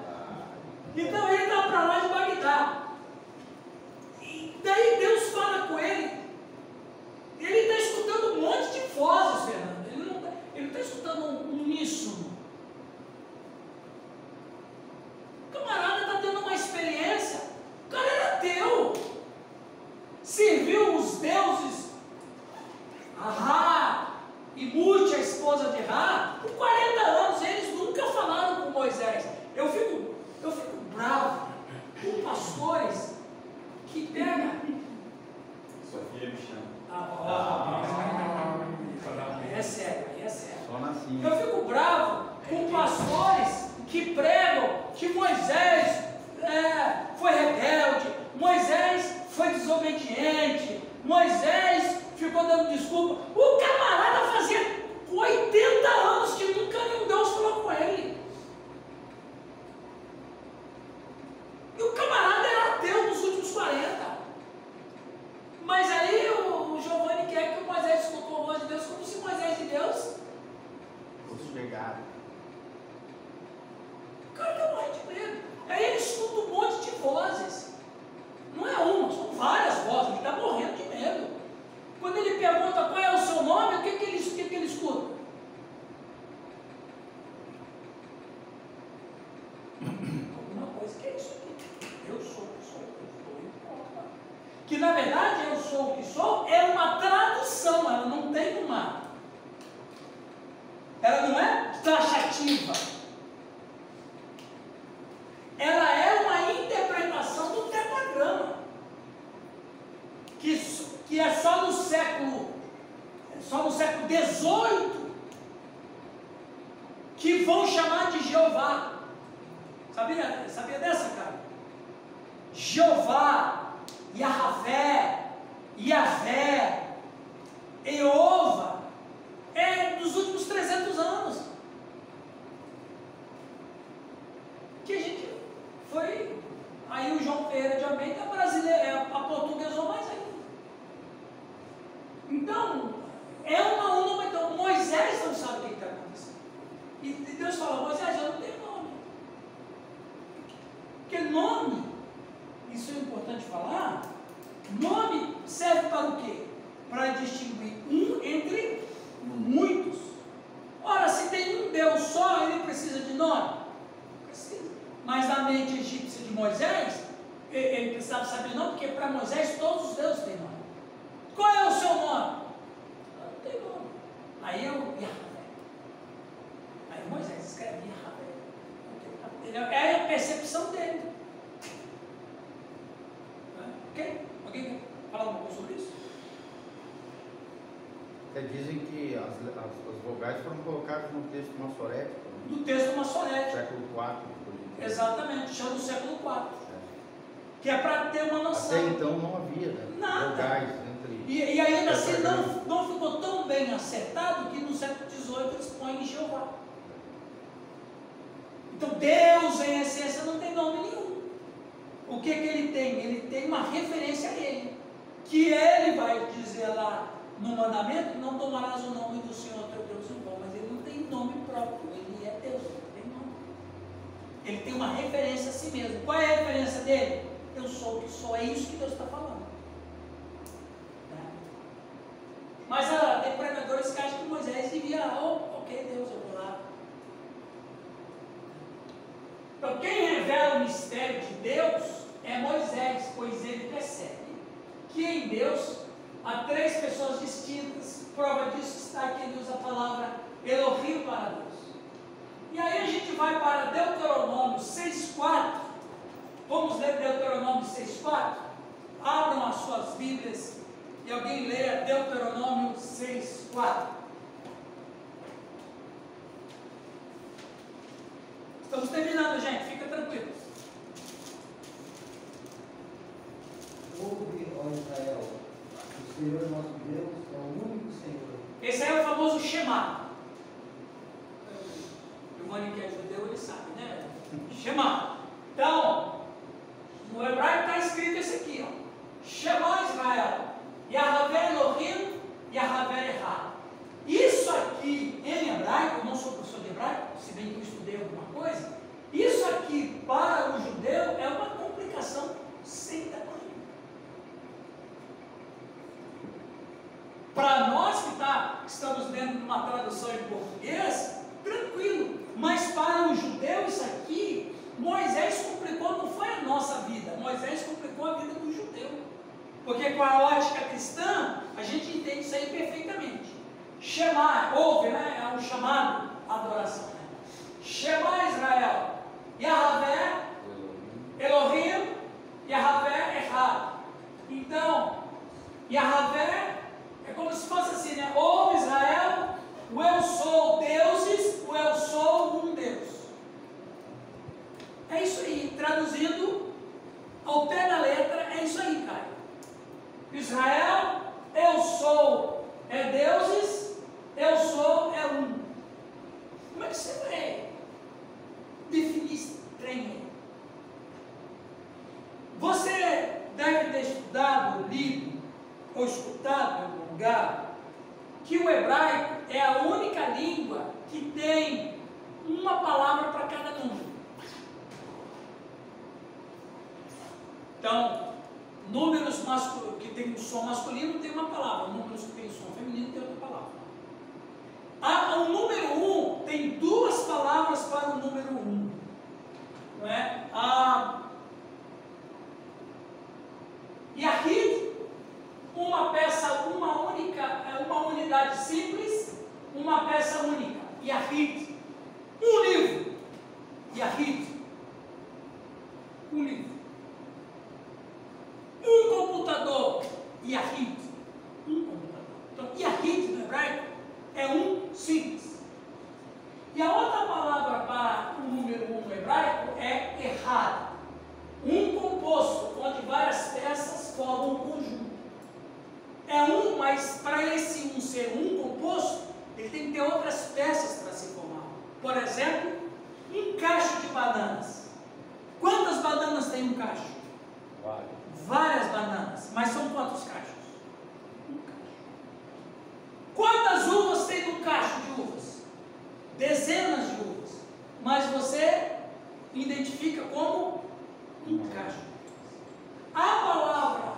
Então ele está para lá de Bagdá. E daí Deus fala com ele. Ele está escutando um monte de vozes, Fernando. Ele não está escutando um uníssono. O camarada está tendo uma experiência. O cara era ateu. Serviu os deuses Ra e Mute, a esposa de Ra, por 40 anos. Eles nunca falaram com Moisés. Eu fico bravo com pastores que pegam. Sofia me chama. É sério, é sério. Só nasci. Eu fico bravo com pastores que pregam que Moisés foi rebelde, Moisés foi desobediente, Moisés ficou dando desculpa. O camarada fazia 80 anos que nunca nenhum Deus falou com ele. E o camarada era ateu nos últimos 40. Mas aí o Giovanni quer que o Moisés escutou a voz de Deus como se Moisés e Deus. Os chegaram. O cara quer morrer de medo. Aí ele escuta um monte de vozes. Não é uma, são várias vozes. Ele está morrendo de medo. Quando ele pergunta qual é o seu nome, o que ele escuta? alguma coisa que é isso aqui. Eu sou o que sou, e pronto. Que na verdade eu sou o que sou é uma tradução, ela não tem uma. Ela não é taxativa. Ela é uma interpretação do tetragrama. Que é só no século XVIII que vão chamar de Jeová. Sabia dessa, cara? Jeová, Yahvé, Yahvé, Jeová, é dos últimos 300 anos. Que a gente foi, aí o João Ferreira de Almeida a portuguesou mais ainda. Então, então Moisés não sabe o que está acontecendo. E Deus fala, Moisés, eu não tenho nome. Porque nome, isso é importante falar, nome serve para o quê? Para distinguir um entre muitos. Ora, se tem um Deus só, ele precisa de nome? Precisa. Mas na mente egípcia de Moisés, ele precisava saber nome, porque para Moisés todos os deuses têm nome. Qual é o seu nome? Não tem nome. Aí eu, Yahvé. Aí Moisés escreve Yahvé. É a percepção dele. Ok? Alguém quer falar alguma coisa sobre isso? Dizem que as vogais foram colocadas no texto maçorético. No texto maçorético. Século IV. Exatamente, chama do século IV. Que é para ter uma noção. Até então não havia, né? Nada. Vogais entre... E ainda assim não ficou tão bem acertado que no século XVIII eles põem Jeová. Então Deus em essência não tem nome nenhum. O que ele tem? Ele tem uma referência a ele. Que ele vai dizer lá no mandamento, não tomarás o nome do Senhor teu Deus em vão, mas ele não tem nome próprio, ele é Deus, ele não tem nome. Ele tem uma referência a si mesmo. Qual é a referência dele? Eu sou o que sou, é isso que Deus está falando. Mas tem pregadores que acham que Moisés devia, ok Deus, eu vou lá. Então quem revela o mistério de Deus é Moisés, pois ele percebe que em Deus há três pessoas distintas. Prova disso está que ele usa a palavra Elohim para Deus. E aí a gente vai para Deuteronômio 6,4. Vamos ler Deuteronômio 6,4? Abram as suas Bíblias e alguém leia Deuteronômio 6,4. Estamos terminando, gente, fica tranquilo. Ouve, ó Israel, o Senhor nosso Deus é o único Senhor. Esse aí é o famoso Shema. O Giovanni que é judeu, ele sabe, né? Shema. Então, no hebraico está escrito esse aqui, ó. Shema Israel, Yahvé Elohim, Yahvé Echad. Isso aqui, em hebraico, eu não sou professor de hebraico, se bem que eu estudei alguma coisa, isso aqui para o judeu é uma complicação sem tamanho. Para nós que estamos lendo uma tradução em português, tranquilo, mas para o judeu isso aqui, Moisés complicou, não foi a nossa vida, Moisés complicou a vida do judeu, porque com a ótica cristã, a gente entende isso aí perfeitamente. Shema, ouve, né? É um chamado à adoração. Né? Shema Israel, Yahvé, Elohim, Yahvé Echad. Então, Yahvé é como se fosse assim, né? Ouve Israel, o eu sou deuses, o eu sou um Deus. É isso aí, traduzindo ao pé da letra, é isso aí, cara. Israel, eu sou é deuses, eu sou é um. Como é que você vai definir esse trem aí? Você deve ter estudado, lido ou escutado em algum lugar que o hebraico é a única língua que tem uma palavra para cada número. Então, números que tem um som masculino tem uma palavra, números que tem um som feminino tem outra palavra. O número 1 tem duas palavras para o número 1. é errado. Um composto onde várias peças formam um conjunto. É um, mas para esse um ser um composto, ele tem que ter outras peças para se formar. Por exemplo, um cacho de bananas. Quantas bananas tem um cacho? Várias bananas. Mas são quantos cachos? Um cacho. Quantas uvas tem um cacho de uvas? Dezenas de uvas. Mas você identifica como um cacho. A palavra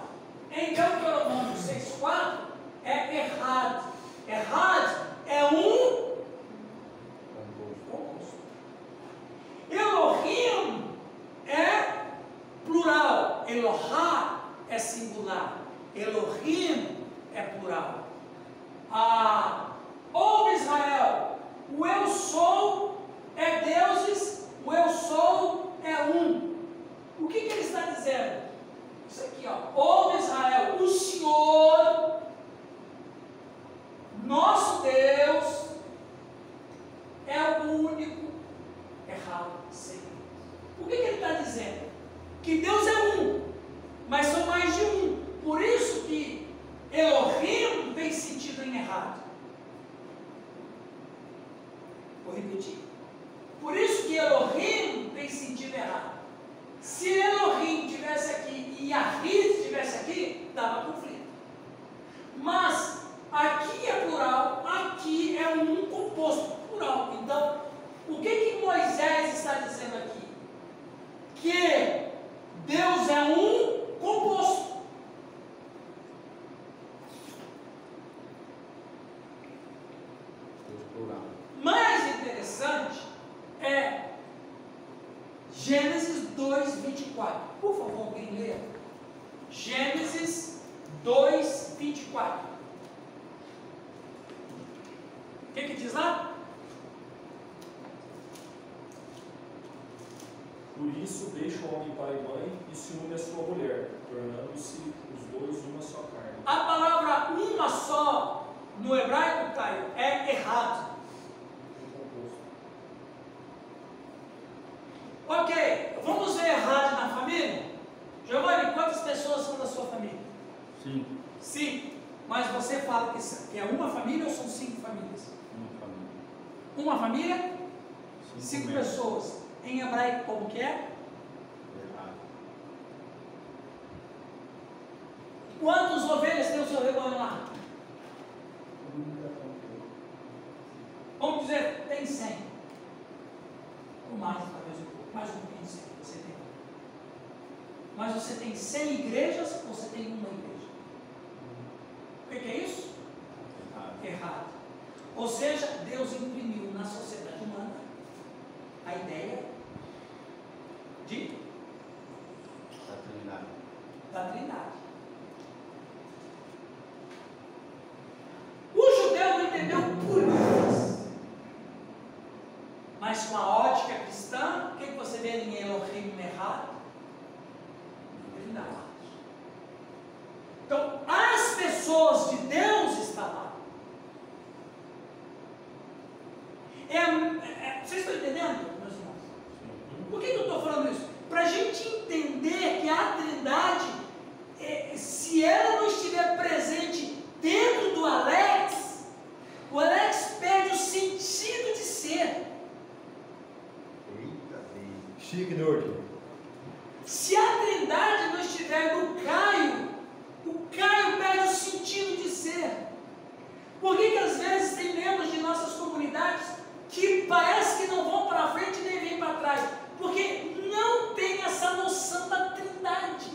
em Deuteronômio 6,4 é errado. Errado é um composto. Elohim é plural. Elohá é singular. Elohim é plural. Ouve Israel, o eu sou é deuses, o eu sou é um. O que ele está dizendo? Isso aqui, ó. Ouve Israel, o Senhor, nosso Deus, é o único errado Senhor. O que ele está dizendo? Que Deus é um, mas são mais de um. Por isso que Elohim tem sentido em errado. Vou repetir. Por isso que Elohim tem sentido errado. Se Elohim estivesse aqui e Yahweh estivesse aqui, dava conflito. Mas aqui é plural, aqui é um composto plural. Então, o que Moisés está dizendo aqui? Que Deus é um composto. Mais interessante é Gênesis 2:24. Por favor, alguém lê. Gênesis 2:24. O que diz lá? Por isso deixa o homem pai e mãe e se une à sua mulher, tornando-se os dois uma só carne. A palavra uma só no hebraico, Caio, é errado. Ok, vamos ver errado na família? Giovanni, quantas pessoas são da sua família? 5. 5. Mas você fala que é uma família ou são 5 famílias? Uma família? 5 pessoas. Em hebraico, como que é? Quantas ovelhas tem o seu rebanho lá? Vamos dizer, tem 100. Ou mais, talvez um pouco. Mais um pouquinho de 100 você tem. Mas você tem 100 igrejas ou você tem uma igreja? O que é isso? Errado. Ou seja, Deus imprimiu na sociedade humana a ideia da Trindade. O judeu não entendeu por isso. Mas com a ótica cristã, o que você vê em Elohim errado? Trindade. Então, as pessoas de Deus estão lá. Vocês estão entendendo, meus irmãos? Por que eu estou falando isso? Para a gente entender que a Trindade, se ela não estiver presente dentro do Alex, o Alex perde o sentido de ser. Eita, chique norte. Se a Trindade não estiver no Caio, o Caio perde o sentido de ser. Por que às vezes tem membros de nossas comunidades que parece que não vão para frente nem vêm para trás? Porque não tem essa noção da Trindade.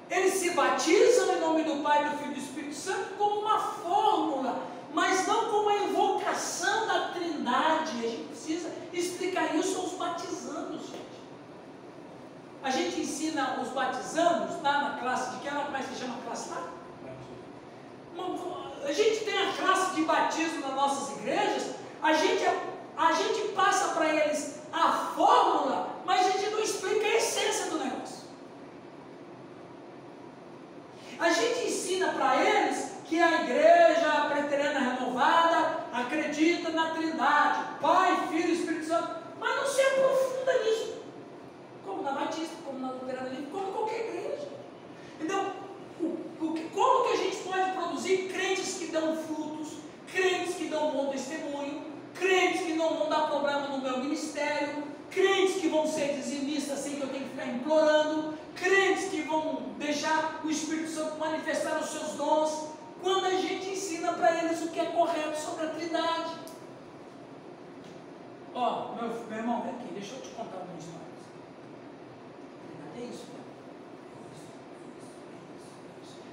Eles se batizam em nome do Pai, do Filho e do Espírito Santo como uma fórmula, mas não como a invocação da Trindade. A gente precisa explicar isso aos batizandos, gente. A gente ensina os batizandos lá na classe de que ela, como é que se chama a classe lá? A gente tem a classe de batismo nas nossas igrejas, a gente passa para eles a fórmula, mas a gente não explica a essência do negócio. A gente ensina para eles que a igreja preteriana renovada acredita na Trindade, Pai, Filho e Espírito Santo, ministério, crentes que vão ser dizimistas sem que eu tenha que ficar implorando, crentes que vão deixar o Espírito Santo manifestar os seus dons, quando a gente ensina para eles o que é correto sobre a Trindade. Ó, meu irmão, vem aqui, deixa eu te contar uma história. Trindade é isso, né?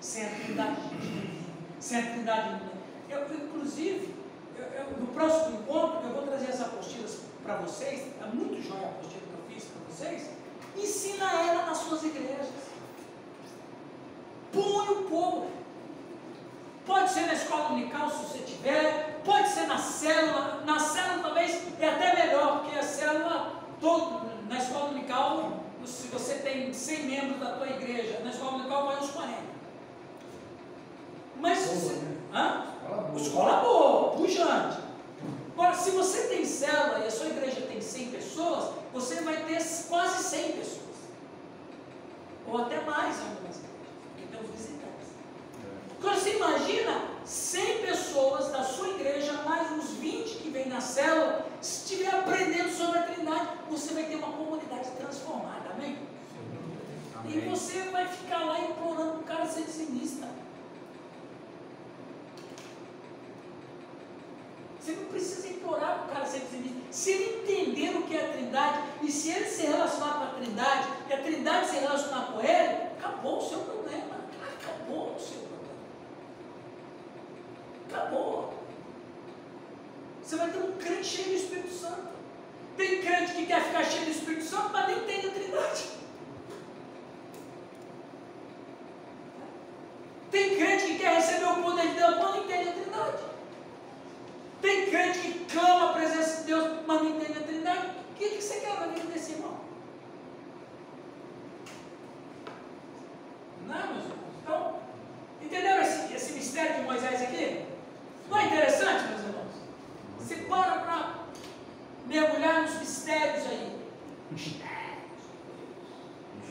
Sem a Trindade a gente não vive, sem a Trindade não. Inclusive, no próximo encontro, eu vou trazer as apostilas para vocês, é muito jóia a apostila que eu fiz para vocês, ensina ela nas suas igrejas. Põe o povo. Pode ser na escola dominical, se você tiver, pode ser na célula talvez é até melhor, porque a célula, na escola dominical, se você tem 100 membros da tua igreja, na escola dominical vai uns 40. Mas se você... Escola boa, pujante. Agora, se você tem célula e a sua igreja tem 100 pessoas, você vai ter quase 100 pessoas. Ou até mais em algumas igrejas, porque tem os visitantes. Agora, você imagina 100 pessoas da sua igreja, mais uns 20 que vêm na célula, se estiver aprendendo sobre a Trindade, você vai ter uma comunidade transformada, amém? Amém. E você vai ficar lá implorando o cara ser dizimista. Você não precisa implorar para o cara ser dizimista. Se ele entender o que é a Trindade, e se ele se relacionar com a Trindade, e a Trindade se relacionar com ele, acabou o seu problema. Acabou o seu problema. Acabou. Você vai ter um crente cheio do Espírito Santo. Tem crente que quer ficar cheio do Espírito Santo, mas nem entende a Trindade. Tem crente que quer receber o poder de Deus, mas não entende a Trindade. Tem crente que clama a presença de Deus, mas não entende a Trindade. O que você quer na vida desse irmão? Não, meus irmãos. Então, entenderam esse mistério de Moisés aqui? Não é interessante, meus irmãos? Você para mergulhar nos mistérios aí. Mistérios.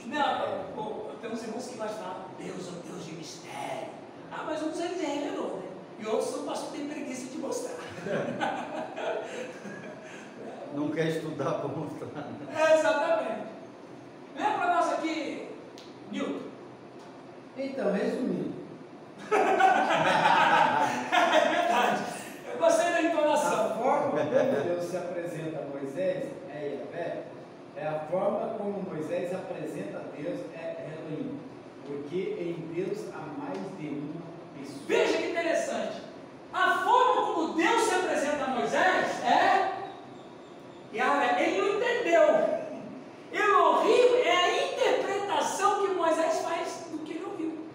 Não, tem uns irmãos que vão falar, Deus é um Deus de mistério. Ah, mas uns eles revelou, né? E outros o pastor tem preguiça de mostrar. Não quer estudar para mostrar. Exatamente. Lembra para nós aqui, Newton. Então, resumindo. É verdade. Eu gostei da entonação. A forma como Deus se apresenta a Moisés é Yahvé, é a forma como Moisés apresenta a Deus é Elohim, porque em Deus há mais de uma pessoa. Veja que interessante. A forma como Deus se apresenta a Moisés é Yahvé. Ele não entendeu. Elohim é a interpretação que Moisés faz do que ele ouviu.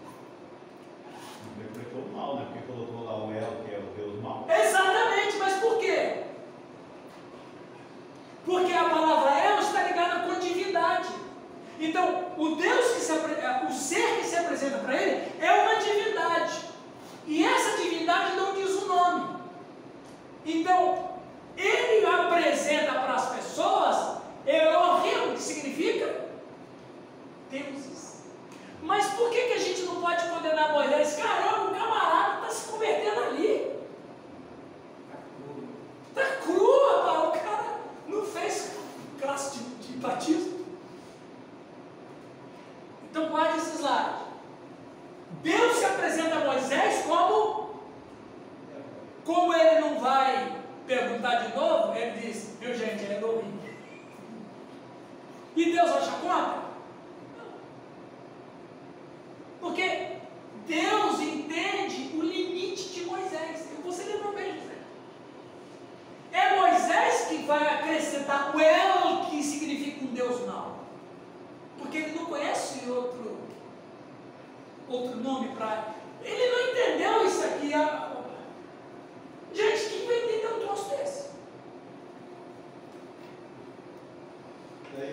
Interpretou mal, né? Porque colocou lá o El, que é o Deus mau. Exatamente, mas por quê? Porque a palavra El está ligada com a divindade. Então, o ser que se apresenta para ele é uma divindade. E essa divindade não diz o nome. Então, ele apresenta para as pessoas Elohim, que significa deuses. Mas por que a gente não pode condenar Moisés? Caramba, o camarada está se convertendo ali. Está cru, rapaz. O cara não fez classe de batismo. Então guarde esse slide. Deus se apresenta a Moisés como ele não vai perguntar de novo, ele diz, viu gente, é Elohim. E Deus acha conta? Não. Porque Deus entende o limite de Moisés. Você lembrou bem, José? É Moisés que vai acrescentar o El, que significa um Deus mau. Porque ele não conhece outro nome para... Ele não entendeu isso aqui. Gente, quem vai entender um troço desse?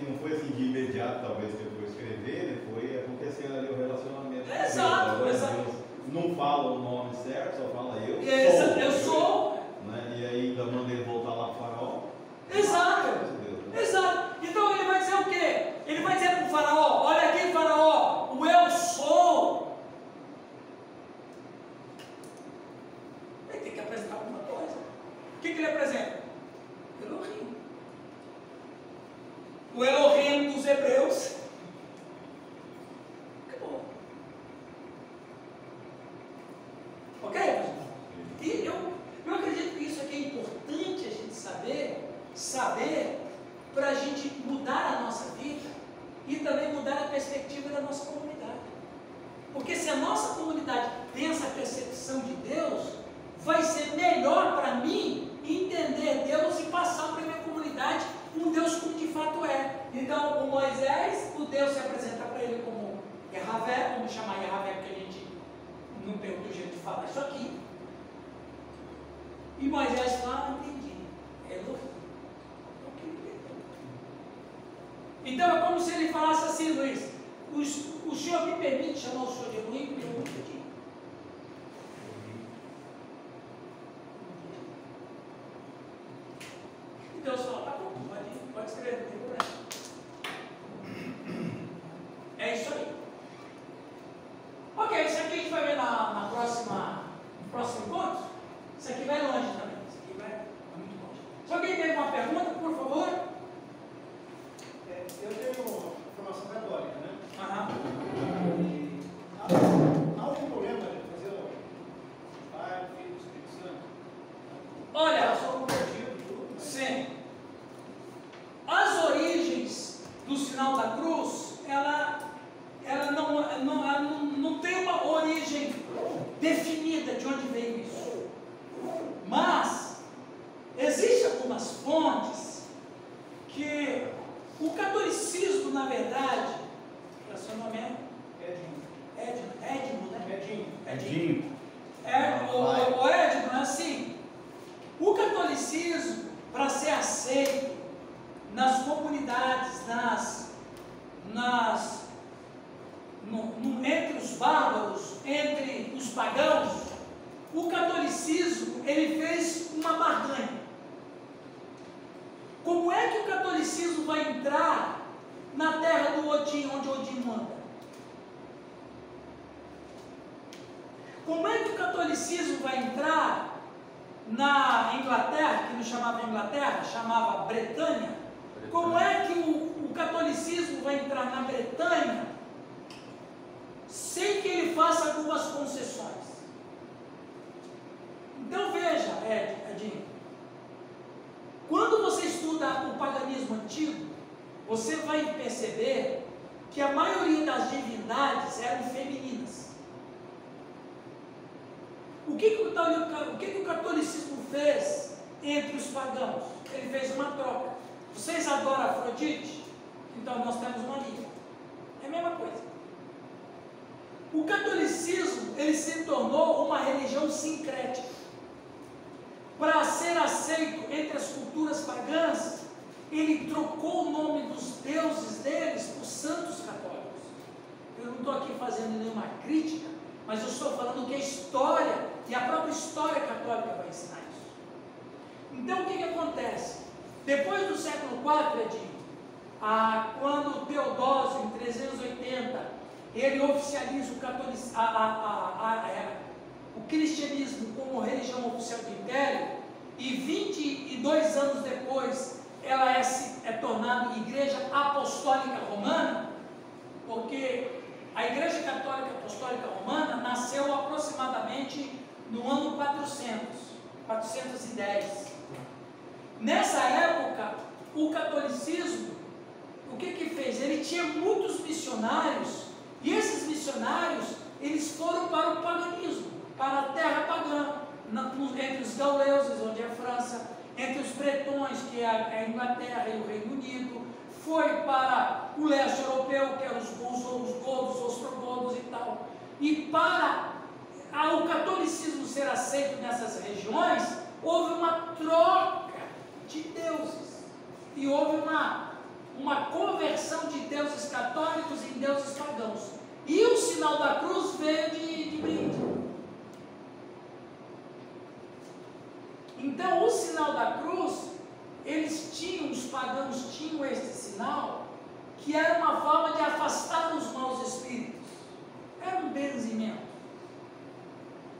Não foi assim de imediato, talvez, que ele foi escrever, né? Foi acontecendo ali o relacionamento. Exato, exato. Deus não fala o nome certo, só fala eu sou. Eu sou. Né? E aí ainda manda ele voltar lá para o faraó. Exato. Exato. Então ele vai dizer o quê? Ele vai dizer para o faraó, olha aqui, faraó, o eu sou. Ele tem que apresentar alguma coisa. O que ele apresenta? Elohim. Deus se apresenta para ele como Yahvé, vamos chamar Yahvé porque a gente não tem outro jeito de falar isso aqui. E Moisés fala, não entendi, é Elohim. Então é como se ele falasse assim, Luiz, o senhor me permite chamar o senhor de Elohim porque eu não entendi. E Deus fala, tá bom, pode escrever, não tem problema. É isso aí. Ok, isso aqui a gente vai ver no próximo encontro. Isso aqui vai longe também. Isso aqui vai muito longe. Se alguém tem alguma pergunta, por favor. Eu tenho formação católica, né? Aham. Há algum problema de fazer o Pai, Filho, Espírito Santo? Olha, Eu sou convertido, tudo. sim. As origens do sinal da cruz, ela não tem uma origem definida de onde veio isso. Mas existem algumas fontes que o catolicismo, na verdade, seu nome é Edmo, né? Edinho. O Edmo é assim. O catolicismo, para ser aceito nas comunidades, entre os bárbaros, entre os pagãos, o catolicismo, ele fez uma barganha. Como é que o catolicismo vai entrar na terra do Odin, onde Odin manda? Como é que o catolicismo vai entrar na Inglaterra, que não chamava Inglaterra, chamava Bretanha? Como é que o catolicismo vai entrar na Bretanha sem que ele faça algumas concessões? Então veja, Edinho, quando você estuda o paganismo antigo, você vai perceber que a maioria das divindades eram femininas. O que o catolicismo fez entre os pagãos? Ele fez uma troca. Vocês adoram Afrodite? Então nós temos uma liga. É a mesma coisa. O catolicismo, ele se tornou uma religião sincrética. Para ser aceito entre as culturas pagãs, ele trocou o nome dos deuses deles por santos católicos. Eu não estou aqui fazendo nenhuma crítica, mas eu estou falando que a história e a própria história católica vai ensinar isso. Então o que acontece? Depois do século IV, Edinho, quando Teodósio, em 380, ele oficializa o cristianismo como religião oficial do Império, e 22 anos depois ela é tornada Igreja Apostólica Romana, porque a Igreja Católica Apostólica Romana nasceu aproximadamente no ano 410. Nessa época, o catolicismo, o que fez? Ele tinha muitos missionários, e esses missionários, eles foram para o paganismo, para a terra pagã, entre os gauleses, onde é a França, entre os bretões, que é a Inglaterra e o Reino Unido, foi para o leste europeu, que eram os godos, os ostrogodos e tal. E para o catolicismo ser aceito nessas regiões, houve uma troca de deuses, e houve uma conversão de deuses católicos em deuses pagãos. E o sinal da cruz veio de brinde. Então, o sinal da cruz, os pagãos tinham este sinal, que era uma forma de afastar os maus espíritos. Era um benzimento.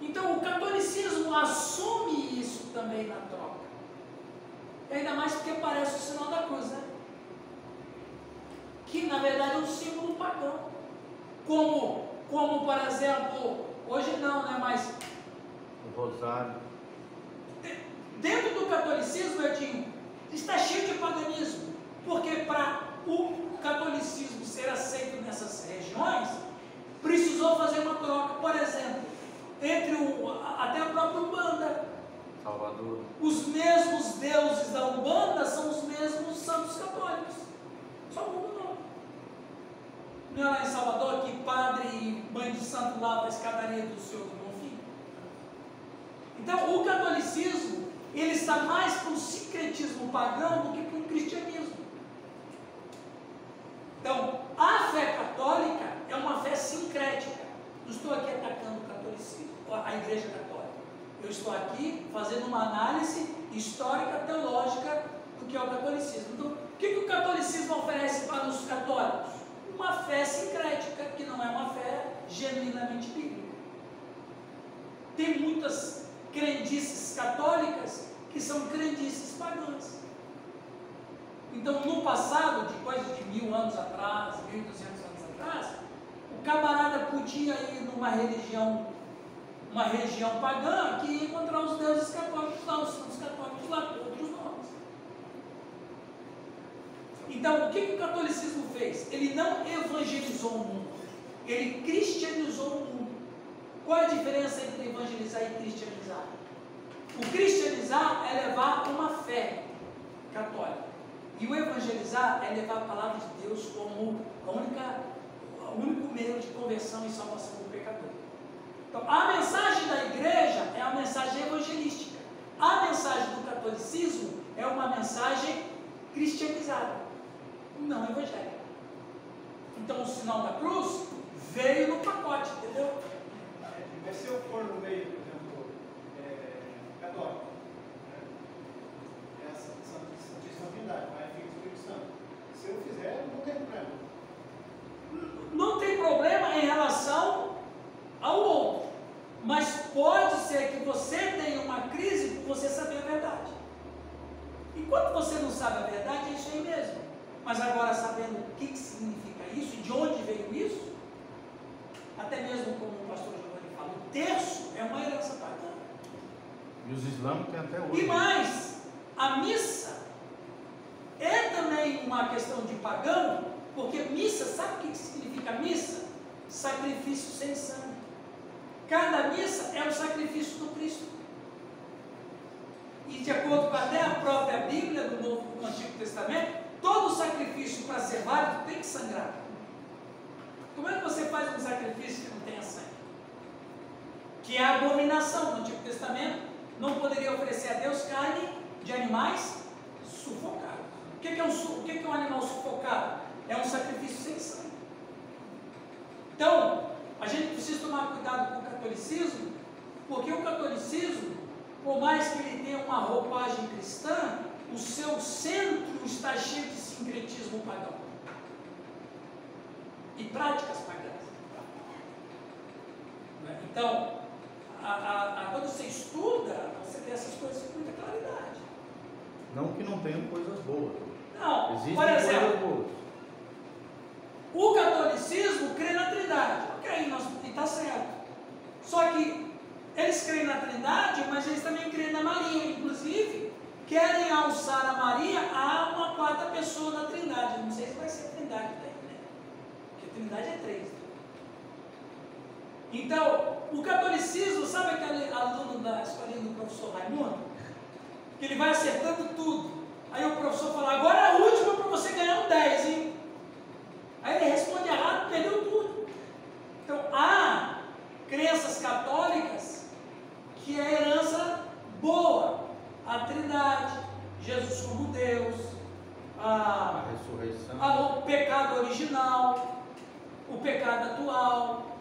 Então, o catolicismo assume isso também na troca. Ainda mais porque parece o sinal da cruz, né? Que, na verdade, é um símbolo pagão. Como por exemplo, hoje não, né? Mas O rosário. dentro do catolicismo, Edinho, está cheio de paganismo, porque para o catolicismo ser aceito nessas regiões, precisou fazer uma troca. Por exemplo, entre até a própria Umbanda. Salvador. Os mesmos deuses da Umbanda são os mesmos santos católicos. Só muda o nome. Não é lá em Salvador que padre e mãe de santo lava a escadaria do Senhor do Bonfim? Então, o catolicismo, ele está mais para o sincretismo pagão do que para o cristianismo. Então, a fé católica é uma fé sincrética. Não estou aqui atacando o catolicismo, a Igreja Católica. Eu estou aqui fazendo uma análise histórica, teológica do que é o catolicismo. Então, o que o catolicismo oferece para os católicos? Uma fé sincrética, que não é uma fé genuinamente bíblica. Tem muitas crendices católicas que são crendices pagãs. Então, no passado, de coisa de 1000 anos atrás, 1200 anos atrás, o camarada podia ir numa região pagã que ia encontrar os deuses católicos lá, os santos católicos lá, com outros nomes. Então, o que o catolicismo fez? Ele não evangelizou o mundo, ele cristianizou o mundo. Qual é a diferença entre evangelizar e cristianizar? O cristianizar é levar uma fé católica. E o evangelizar é levar a palavra de Deus como o único meio de conversão e salvação do pecador. Então, a mensagem da igreja é uma mensagem evangelística. A mensagem do catolicismo é uma mensagem cristianizada, não evangélica. Então, o sinal da cruz veio no pacote, entendeu? Mas se eu for no meio, por exemplo, católico, é a Santíssima Trindade, Pai, Filho e Espírito Santo. Se eu fizer, não tem problema. Não tem problema em relação ao outro, mas pode ser que você tenha uma crise por você saber a verdade. Enquanto você não sabe a verdade, é isso aí mesmo. Mas agora, sabendo o que significa isso, de onde veio isso, até mesmo como o pastor Giovanni fala, o terço é uma herança pagã. E os islâmicos têm até hoje. E mais, a missa é também uma questão de pagão, porque missa, sabe o que significa missa? Sacrifício sem sangue. Cada missa é um sacrifício do Cristo. E de acordo com até a própria Bíblia do Antigo Testamento, todo sacrifício para ser válido tem que sangrar. Como é que você faz um sacrifício que não tenha sangue? Que é a abominação. No Antigo Testamento não poderia oferecer a Deus carne de animais sufocados. O que é um animal sufocado? É um sacrifício sem sangue. Então, a gente precisa tomar cuidado com o catolicismo, porque o catolicismo, por mais que ele tenha uma roupagem cristã, o seu centro está cheio de sincretismo pagão e práticas pagãs. Então, quando você estuda, você tem essas coisas com muita claridade. Não que não tenham coisas boas. Não, existem por exemplo, coisas boas. O catolicismo crê na Trindade. Ok, e está certo. Só que eles creem na Trindade, mas eles também creem na Maria. Inclusive, querem alçar a Maria a uma quarta pessoa da Trindade. Não sei se vai ser a Trindade daí, né? Porque a Trindade é 3. Então, o catolicismo, sabe aquele aluno da escolinha do professor Raimundo? Que ele vai acertando tudo. Aí o professor fala, agora é a última para você ganhar um 10, hein? Aí ele responde errado, perdeu tudo. Então, há crenças católicas que é herança boa. A Trindade, Jesus como Deus, A ressurreição. o pecado original, o pecado atual,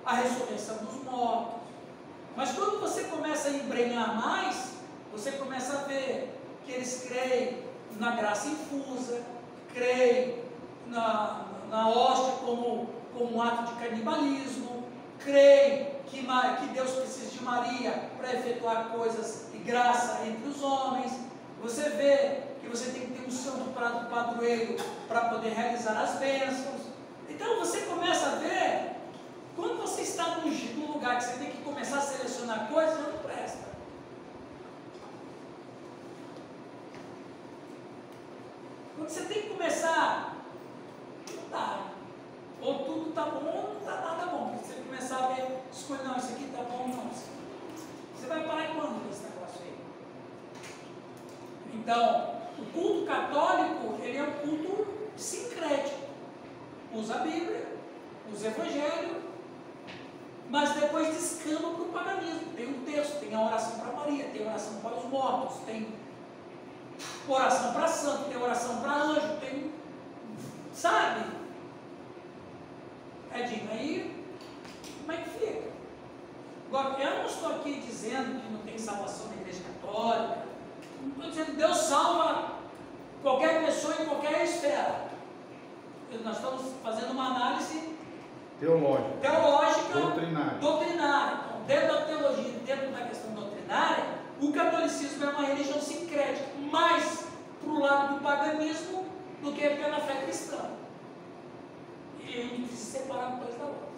a ressurreição dos mortos. Mas quando você começa a embrenhar mais, você começa a ver que eles creem na graça infusa, creem na hóstia como um ato de canibalismo, creem que Deus precisa de Maria para efetuar coisas de graça entre os homens. Você vê que você tem que ter um santo padroeiro para poder realizar as bênçãos. Então você começa a ver, quando você está num lugar que você tem que começar a selecionar coisas, não presta. Quando você tem que começar, não dá. Ou tudo está bom ou não está nada bom. Porque você começar a ver, escolher, não, isso aqui está bom, não. Você vai parar quando com esse negócio aí? Então, o culto católico, ele é um culto sincrético. Usa a Bíblia, os evangelhos, mas depois descamba para o paganismo. Tem um texto, tem a oração para Maria, tem a oração para os mortos, tem oração para santo, tem oração para anjo, tem, sabe? Edinho, aí como é que fica? Agora, eu não estou aqui dizendo que não tem salvação na igreja católica, não estou dizendo que Deus salva qualquer pessoa em qualquer esfera. Nós estamos fazendo uma análise teológica, doutrinária. Então, dentro da teologia, dentro da questão doutrinária, o catolicismo é uma religião sincrética, mais para o lado do paganismo do que pela fé cristã. E a gente precisa separar uma coisa da outra.